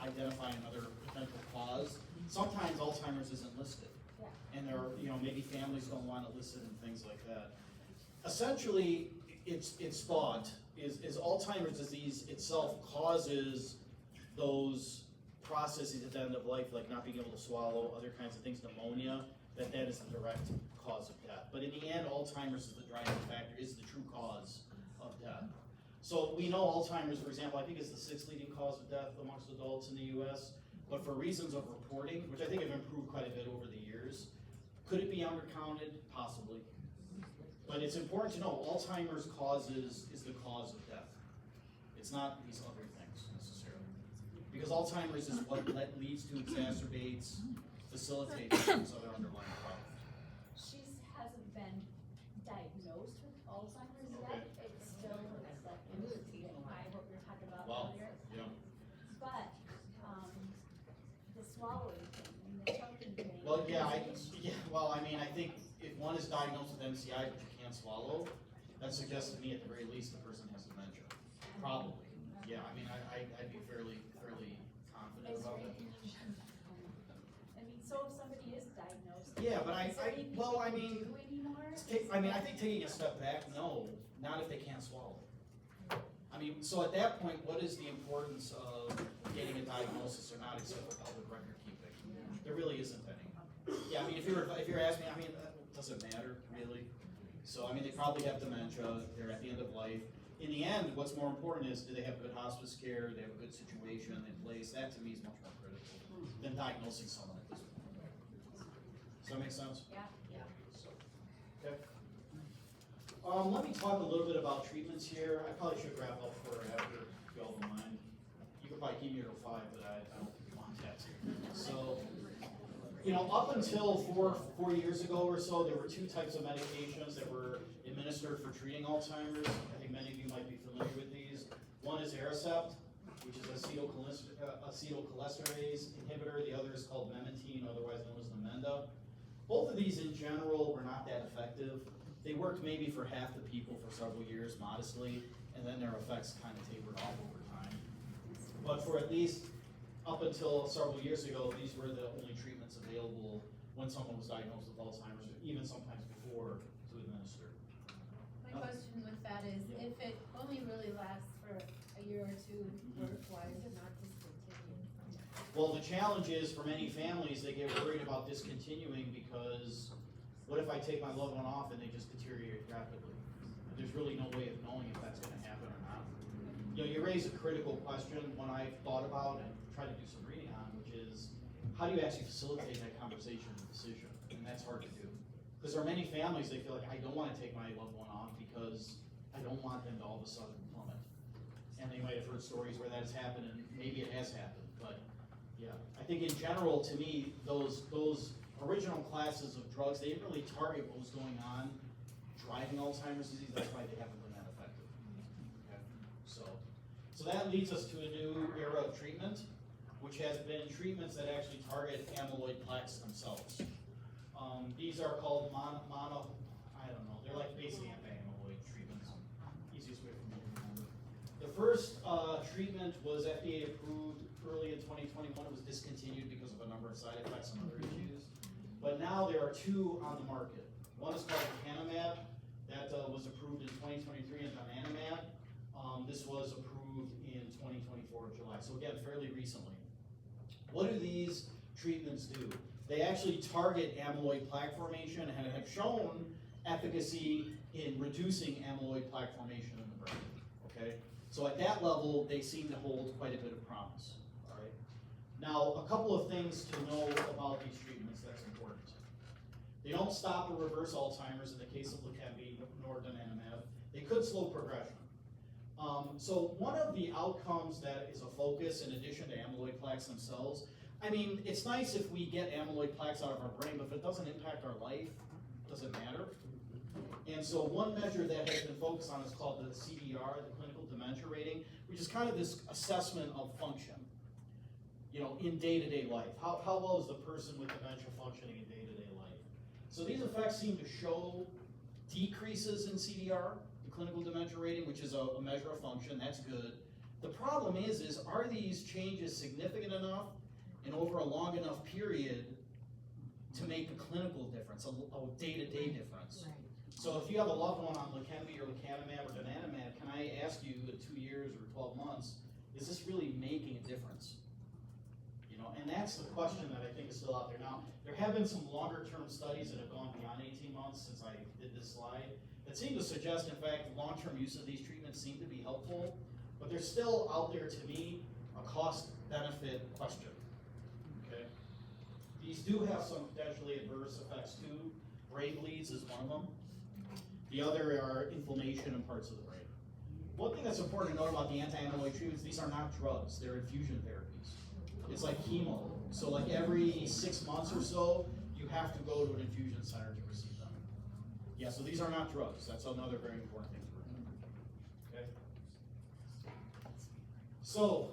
identify another potential cause. Sometimes Alzheimer's isn't listed. Yeah. And there are, you know, maybe families don't want to list it and things like that. Essentially, it's thought is Alzheimer's disease itself causes those processes at the end of life, like not being able to swallow, other kinds of things, pneumonia, that is the direct cause of death. But in the end, Alzheimer's is the driving factor, is the true cause of death. So we know Alzheimer's, for example, I think is the 6th leading cause of death amongst adults in the U.S., but for reasons of reporting, which I think have improved quite a bit over the years, could it be undercounted? Possibly. But it's important to know Alzheimer's is the cause of death. It's not these other things necessarily. Because Alzheimer's is what leads to, exacerbates, facilitates these other underlying problems. She hasn't been diagnosed with Alzheimer's yet. It's still like what we were talking about earlier. Yeah. But the swallowing thing and the choking thing. Well, well, I mean, I think if one is diagnosed with MCI but you can't swallow, that suggests to me at the very least the person has dementia. Probably. Yeah, I mean, I'd be fairly confident about that. I mean, so if somebody is diagnosed. Yeah, but I think taking a step back, no, not if they can't swallow. I mean, so at that point, what is the importance of getting a diagnosis or not, except for public record keeping? There really isn't any. Yeah, I mean, if you're asking me, I mean, that doesn't matter really. So I mean, they probably have dementia. They're at the end of life. In the end, what's more important is, do they have good hospice care? Do they have a good situation in place? That to me is much more critical than diagnosing someone at this point. Does that make sense? Yeah. Okay. Let me talk a little bit about treatments here. I probably should wrap up for after, if you all don't mind. You could probably keep me here till 5, but I don't think we want that. So, you know, up until four years ago or so, there were 2 types of medications that were administered for treating Alzheimer's. I think many of you might be familiar with these. One is Aricept, which is acetylcholinesterase inhibitor. The other is called memantine, otherwise known as Namenda. Both of these in general were not that effective. They worked maybe for half the people for several years, modestly, and then their effects kind of tapered off over time. But for at least up until several years ago, these were the only treatments available when someone was diagnosed with Alzheimer's, or even sometimes before, to administer. My question with that is, if it only really lasts for a year or 2, why is it not discontinued? Well, the challenge is for many families, they get worried about discontinuing because what if I take my loved one off and they just deteriorate rapidly? There's really no way of knowing if that's going to happen or not. You know, you raise a critical question, one I've thought about and tried to do some reading on, which is how do you actually facilitate that conversation and decision? And that's hard to do. Because there are many families, they feel like, I don't wanna take my loved one off because I don't want them to all of a sudden plummet. And they might have heard stories where that has happened, and maybe it has happened, but yeah. I think in general, to me, those original classes of drugs, they didn't really target what was going on driving Alzheimer's disease, that's why they haven't been that effective. Okay. So that leads us to a new era of treatment, which has been treatments that actually target amyloid plaques themselves. These are called they're like basically anti-amyloid treatments. Easiest way for me to remember. The first treatment was FDA approved early in 2021. It was discontinued because of a number of side effects and other issues. But now there are two on the market. One is called lecanemab, that was approved in 2023, and donanemab. This was approved in 2024 July. So again, fairly recently. What do these treatments do? They actually target amyloid plaque formation and have shown efficacy in reducing amyloid plaque formation in the brain, okay? So at that level, they seem to hold quite a bit of promise, all right? Now, a couple of things to know about these treatments that's important. They don't stop or reverse Alzheimer's in the case of lecanemab nor donanemab. They could slow progression. So one of the outcomes that is a focus, in addition to amyloid plaques themselves, I mean, it's nice if we get amyloid plaques out of our brain, but if it doesn't impact our life, does it matter? And so one measure that has been focused on is called the CDR, the Clinical Dementia Rating, which is kind of this assessment of function, you know, in day-to-day life. How well is the person with dementia functioning in day-to-day life? So these effects seem to show decreases in CDR, the Clinical Dementia Rating, which is a measure of function. That's good. The problem is are these changes significant enough and over a long enough period to make a clinical difference, a day-to-day difference? Right. So if you have a loved one on lecanemab or lecanemab or donanemab, can I ask you in 2 years or 12 months, is this really making a difference? You know, and that's the question that I think is still out there. Now, there have been some longer-term studies that have gone beyond 18 months since I did this slide that seem to suggest, in fact, long-term use of these treatments seem to be helpful, but there's still out there, to me, a cost-benefit question. Okay? These do have some potentially adverse effects too. Brain bleeds is one of them. The other are inflammation in parts of the brain. One thing that's important to note about the anti-amyloid treatments, these are not drugs, they're infusion therapies. It's like chemo. So like every 6 months or so, you have to go to an infusion center to receive them. Yeah, so these are not drugs. That's another very important thing to remember. Okay? So,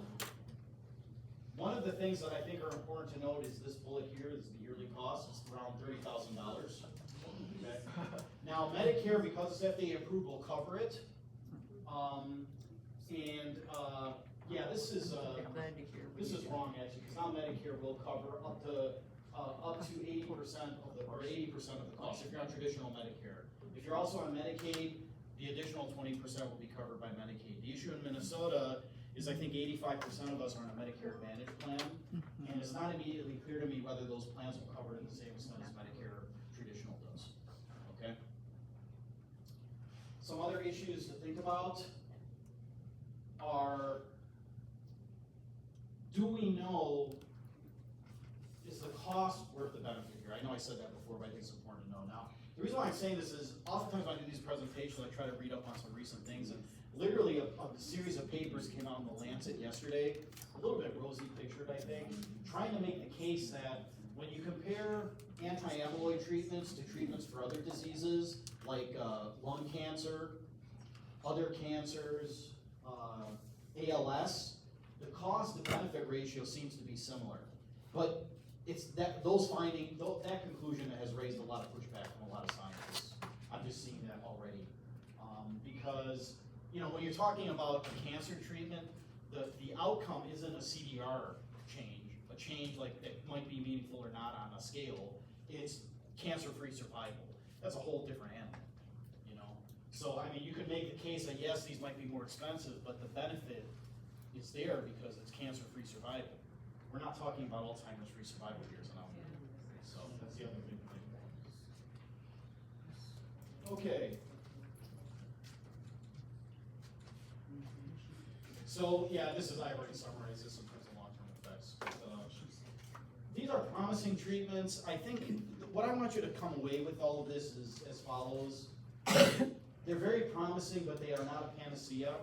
one of the things that I think are important to note is this bullet here is the yearly cost. It's around $30,000. Okay. Now Medicare, because it's FDA approved, will cover it. Yeah, this is wrong actually, because now Medicare will cover up to 80% of the cost if you're on traditional Medicare. If you're also on Medicaid, the additional 20% will be covered by Medicaid. The issue in Minnesota is I think 85% of us are on a Medicare Advantage plan, and it's not immediately clear to me whether those plans will cover it in the same extent as Medicare traditional does. Okay? Some other issues to think about are, do we know, is the cost worth the benefit here? I know I said that before, but I think it's important to know now. The reason why I'm saying this is, oftentimes when I do these presentations, I try to read up on some recent things, and literally a series of papers came out in the Lancet yesterday, a little bit rosy pictured, I think, trying to make the case that when you compare anti-amyloid treatments to treatments for other diseases, like lung cancer, other cancers, ALS, the cost to benefit ratio seems to be similar. But it's that conclusion that has raised a lot of pushback from a lot of scientists. I'm just seeing that already. Because, you know, when you're talking about a cancer treatment, the outcome isn't a CDR change like that might be meaningful or not on a scale. It's cancer-free survival. That's a whole different animal, you know? So, I mean, you could make the case that yes, these might be more expensive, but the benefit is there because it's cancer-free survival. We're not talking about Alzheimer's-free survival here, so that's the other thing to think about. Okay. So, yeah, I've already summarized this in terms of long-term effects. But, these are promising treatments. I think what I want you to come away with all of this is as follows. They're very promising, but they are not a panacea.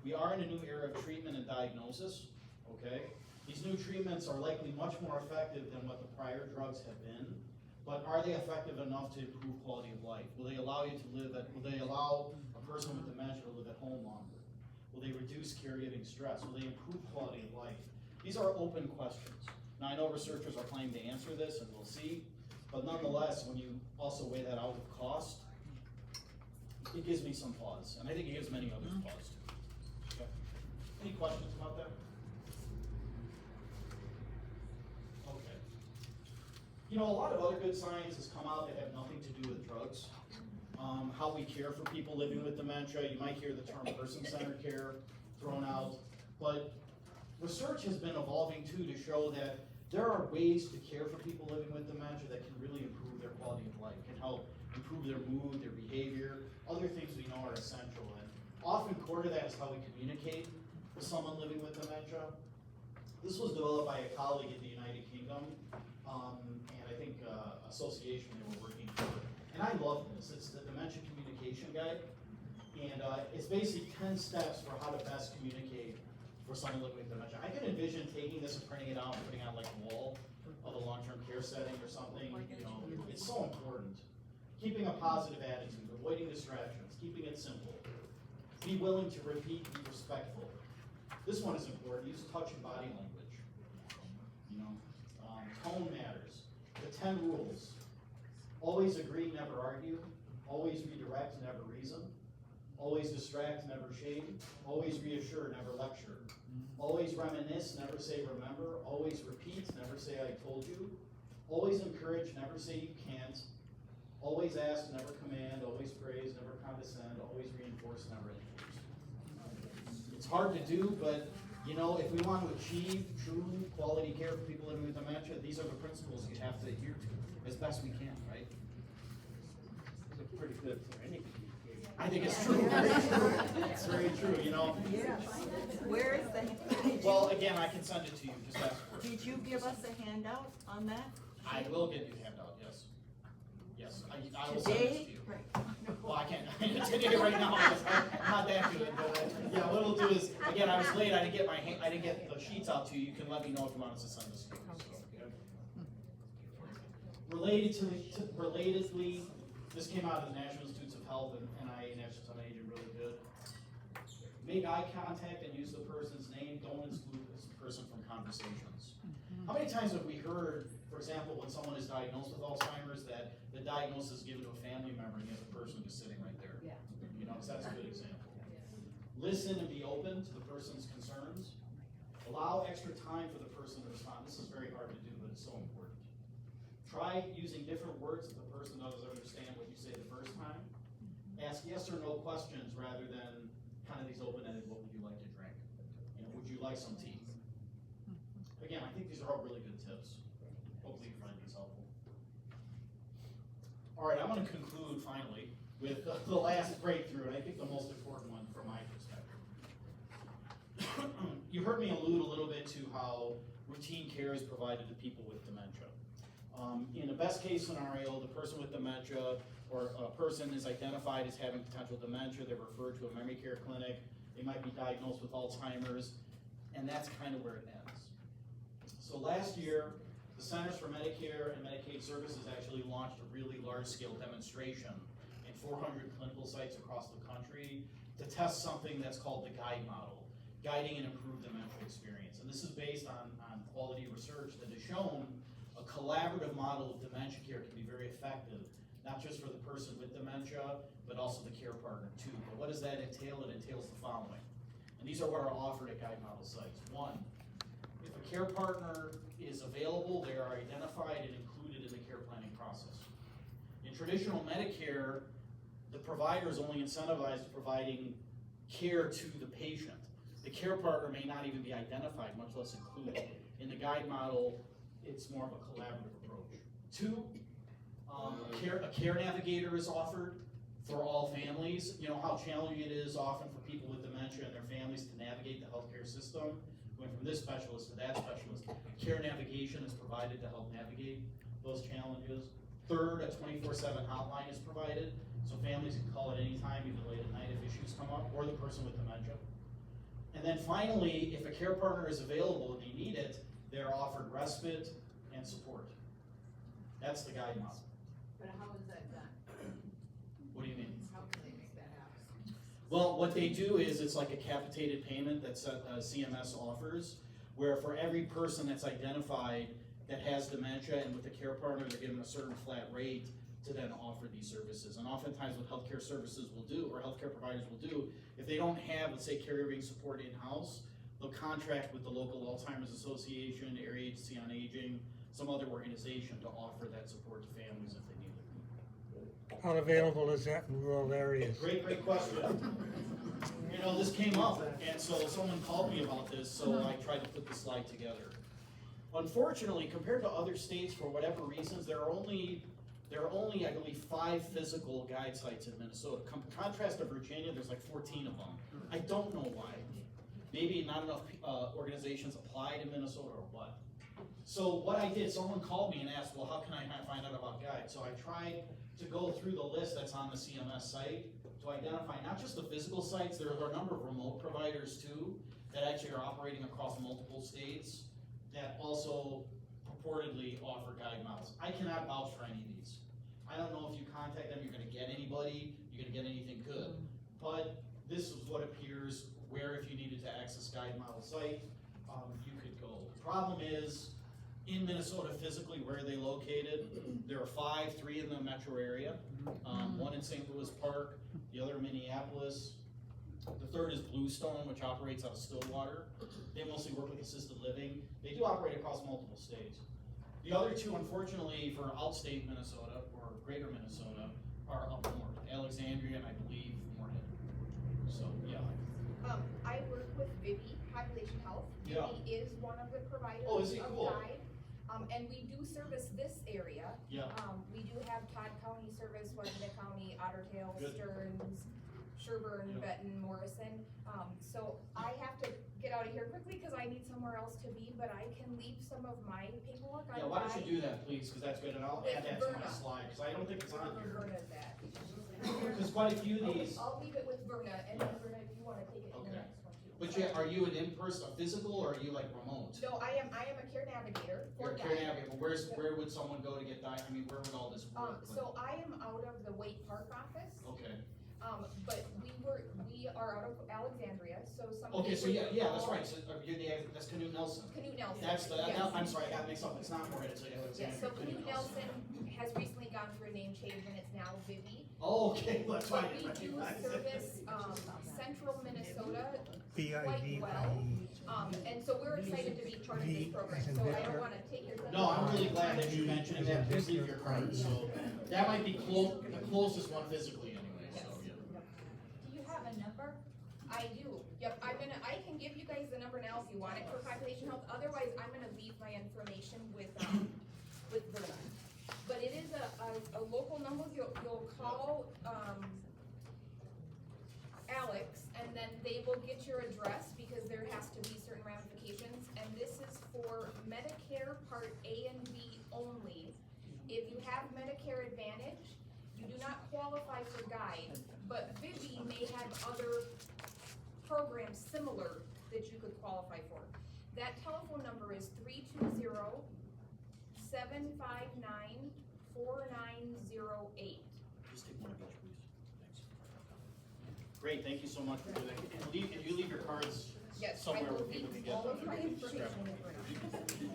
We are in a new era of treatment and diagnosis, okay? These new treatments are likely much more effective than what the prior drugs have been, but are they effective enough to improve quality of life? Will they allow you to will they allow a person with dementia to live at home longer? Will they reduce caregiving stress? Will they improve quality of life? These are open questions. Now, I know researchers are planning to answer this, and we'll see, but nonetheless, when you also weigh that out with cost, it gives me some pause, and I think it gives many others pause too. Okay. Any questions about that? Okay. You know, a lot of other good science has come out that have nothing to do with drugs. How we care for people living with dementia. You might hear the term person-centered care thrown out, but research has been evolving too to show that there are ways to care for people living with dementia that can really improve their quality of life, can help improve their mood, their behavior, other things we know are essential. And often core to that is how we communicate with someone living with dementia. This was developed by a colleague in the United Kingdom, and I think association they were working for. And I love this. It's the Dementia Communication Guide, and it's basically 10 steps for how to best communicate for someone living with dementia. I can envision taking this and printing it out and putting it on like a wall of a long-term care setting or something. You know, it's so important. Keeping a positive attitude, avoiding distractions, keeping it simple. Be willing to repeat, be respectful. This one is important. Use touch and body language. You know, tone matters. The 10 rules. Always agree, never argue. Always redirect, never reason. Always distract, never shame. Always reassure, never lecture. Always reminisce, never say remember. Always repeat, never say I told you. Always encourage, never say you can't. Always ask, never command. Always praise, never condescend. Always reinforce, never enforce. It's hard to do, but you know, if we want to achieve true quality care for people living with dementia, these are the principles you have to adhere to as best we can, right? It's pretty good for any communication. I think it's true. It's very true, you know. Yes. Where is the? Well, again, I can send it to you, just ask for it. Did you give us a handout on that? I will give you a handout, yes. Yes, I will send this to you. Right. Well, I can't, today right now, I'm not that good, but yeah, what it'll do is, again, I was late, I didn't get the sheets out to you, you can let me know if you want us to send this to you. So, relatedly, this came out of the National Institutes of Health and NIA, National Center Aging, really good. Make eye contact and use the person's name, don't exclude this person from conversations. How many times have we heard, for example, when someone is diagnosed with Alzheimer's, that the diagnosis is given to a family member and you have a person just sitting right there? Yeah. You know, so that's a good example. Listen and be open to the person's concerns. Allow extra time for the person to respond. This is very hard to do, but it's so important. Try using different words if the person doesn't understand what you say the first time. Ask yes or no questions rather than kind of these open-ended, what would you like to drink? You know, would you like some tea? Again, I think these are all really good tips. Hopefully you find these helpful. All right, I'm going to conclude finally with the last breakthrough, and I think the most important one from my perspective. You heard me allude a little bit to how routine care is provided to people with dementia. In a best case scenario, the person with dementia or a person is identified as having potential dementia, they're referred to a memory care clinic, they might be diagnosed with Alzheimer's, and that's kind of where it ends. So last year, the Centers for Medicare and Medicaid Services actually launched a really large-scale demonstration in 400 clinical sites across the country to test something that's called the GUIDE model, Guiding an Improved Dementia Experience. And this is based on quality research that has shown a collaborative model of dementia care can be very effective, not just for the person with dementia, but also the care partner too. But what does that entail? It entails the following. And these are what are offered at GUIDE model sites. One, if a care partner is available, they are identified and included in the care planning process. In traditional Medicare, the provider is only incentivized to providing care to the patient. The care partner may not even be identified, much less included. In the GUIDE model, it's more of a collaborative approach. Two, a care navigator is offered for all families. You know how challenging it is often for people with dementia and their families to navigate the healthcare system, going from this specialist to that specialist. Care navigation is provided to help navigate those challenges. Third, a 24/7 hotline is provided, so families can call at any time, even late at night if issues come up, or the person with dementia. And then finally, if a care partner is available and they need it, they're offered respite and support. That's the guide model. But how is that done? What do you mean? How can they make that happen? Well, what they do is it's like a capitated payment that CMS offers, where for every person that's identified that has dementia and with a care partner, they're given a certain flat rate to then offer these services. And oftentimes what healthcare services will do, or healthcare providers will do, if they don't have, let's say, caregiving support in-house, they'll contract with the local Alzheimer's Association, Area Agency on Aging, some other organization to offer that support to families if they need it. How available is that in rural areas? Great question. You know, this came up, and so someone called me about this, so I tried to put the slide together. Unfortunately, compared to other states, for whatever reasons, there are only, I believe, 5 physical guide sites in Minnesota. Contrast to Virginia, there's like 14 of them. I don't know why. Maybe not enough organizations applied in Minnesota or what. So what I did, someone called me and asked, well, how can I find out about guides? So I tried to go through the list that's on the CMS site to identify not just the physical sites, there are a number of remote providers too that actually are operating across multiple states that also purportedly offer guide models. I cannot vouch for any of these. I don't know if you contact them, you're gonna get anybody, you're gonna get anything good. But this is what appears where if you needed to access guide model site, you could go. The problem is, in Minnesota physically, where are they located? There are 5, 3 in the metro area, one in St. Louis Park, the other in Minneapolis. The third is Bluestone, which operates out of Stillwater. They mostly work with assisted living. They do operate across multiple states. The other 2, unfortunately, for outstate Minnesota, or greater Minnesota, are up north, Alexandria and I believe Moorhead. So, yeah. I work with Vivi, Population Health. Yeah. Vivi is one of the providers Oh, is it? of Cool. Guide. And we do service this area. Yeah. We do have Todd County service, Washington County, Otter Tail, Good. Stearns, Sherburne, Yeah. Benton, Morrison. So I have to get out of here quickly because I need somewhere else to be, but I can leave some of my paperwork on Yeah, why don't Guide. you do that, please, because that's good, and I'll add that to my slide, because I don't think it's on here. Verna's at. There's quite a few of these. I'll leave it with Verna, and then Verna, if you wanna take it in the Okay. next one too. But yeah, are you an in-person, a physical, or are you like remote? No, I am a care navigator for You're a care Guide. navigator, but where would someone go to get I mean, where would all this work? So I am out of the Waite Park office, Okay, but we are out of Alexandria, so some. okay, so people yeah, that's call right, so that's Canute Nelson. Canute Nelson. That's the, yes. I'm sorry, I got mixed up, it's not Moorhead, it's Alexandria. Yes, so Canute Nelson has recently gone through a name change and it's now Vivi. Oh, okay, that's why I But didn't we do recognize it. service, central Minnesota B-I-V-I-E. quite well. And so we're excited to be part of this program, as in so I Victor. don't wanna take your. No, I'm really glad that you mentioned that, please leave your card, so, that might be the closest one physically anyway, so, yeah. Do you have a number? I do, yep, I can give you guys the number now if you want it for population health, otherwise I'm gonna leave my information with Verna. But it is a local number, you'll call, Alex, and then they will get your address, because there has to be certain ramifications, and this is for Medicare Part A and B only. If you have Medicare Advantage, you do not qualify for Guide, but Vivi may have other programs similar that you could qualify for. That telephone number is 320-759-4908. Just take one of each, please. Thanks. Great, thank you so much for doing that. And you leave your cards Yes, I somewhere will where people can leave get all them. of my Just grab information them. with Verna.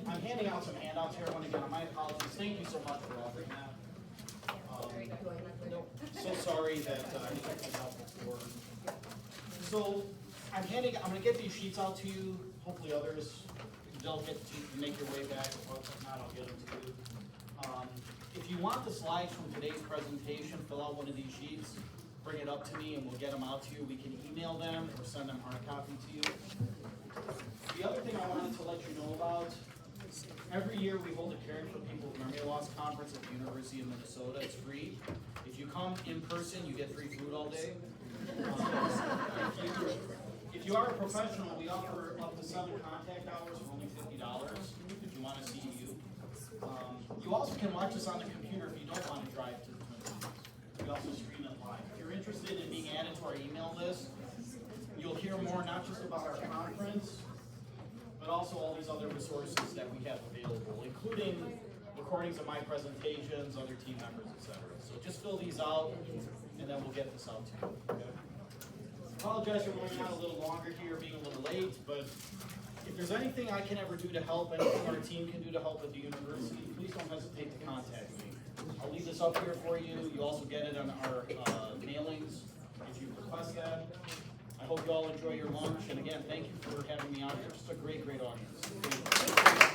I'm handing out some handouts here, once again, my apologies, thank you so much for offering that. So sorry that I checked this out before. So, I'm gonna get these sheets out to you, hopefully others, they'll get to make your way back, or if not, I'll get them to you. If you want the slides from today's presentation, fill out one of these sheets, bring it up to me and we'll get them out to you. We can email them or send them hard copy to you. The other thing I wanted to let you know about, every year we hold a Caring for People with Memory Loss conference at the University of Minnesota. It's free. If you come in person, you get free food all day. If you are a professional, we offer up to 7 contact hours for only $50 if you want to see you. You also can watch us on the computer. computer if you don't want to drive to the Twin Cities. We also stream it live. If you're interested in being added to our email list, you'll hear more not just about our conference, but also all these other resources that we have available, including recordings of my presentations, other team members, etc. So just fill these out, and then we'll get this out to you. Okay? Apologize for going on a little longer here, being a little late, but if there's anything I can ever do to help, anything our team can do to help at the university, please don't hesitate to contact me. I'll leave this up here for you. You also get it on our mailings if you request that. I hope you all enjoy your lunch, and again, thank you for having me out here. Just a great, great audience.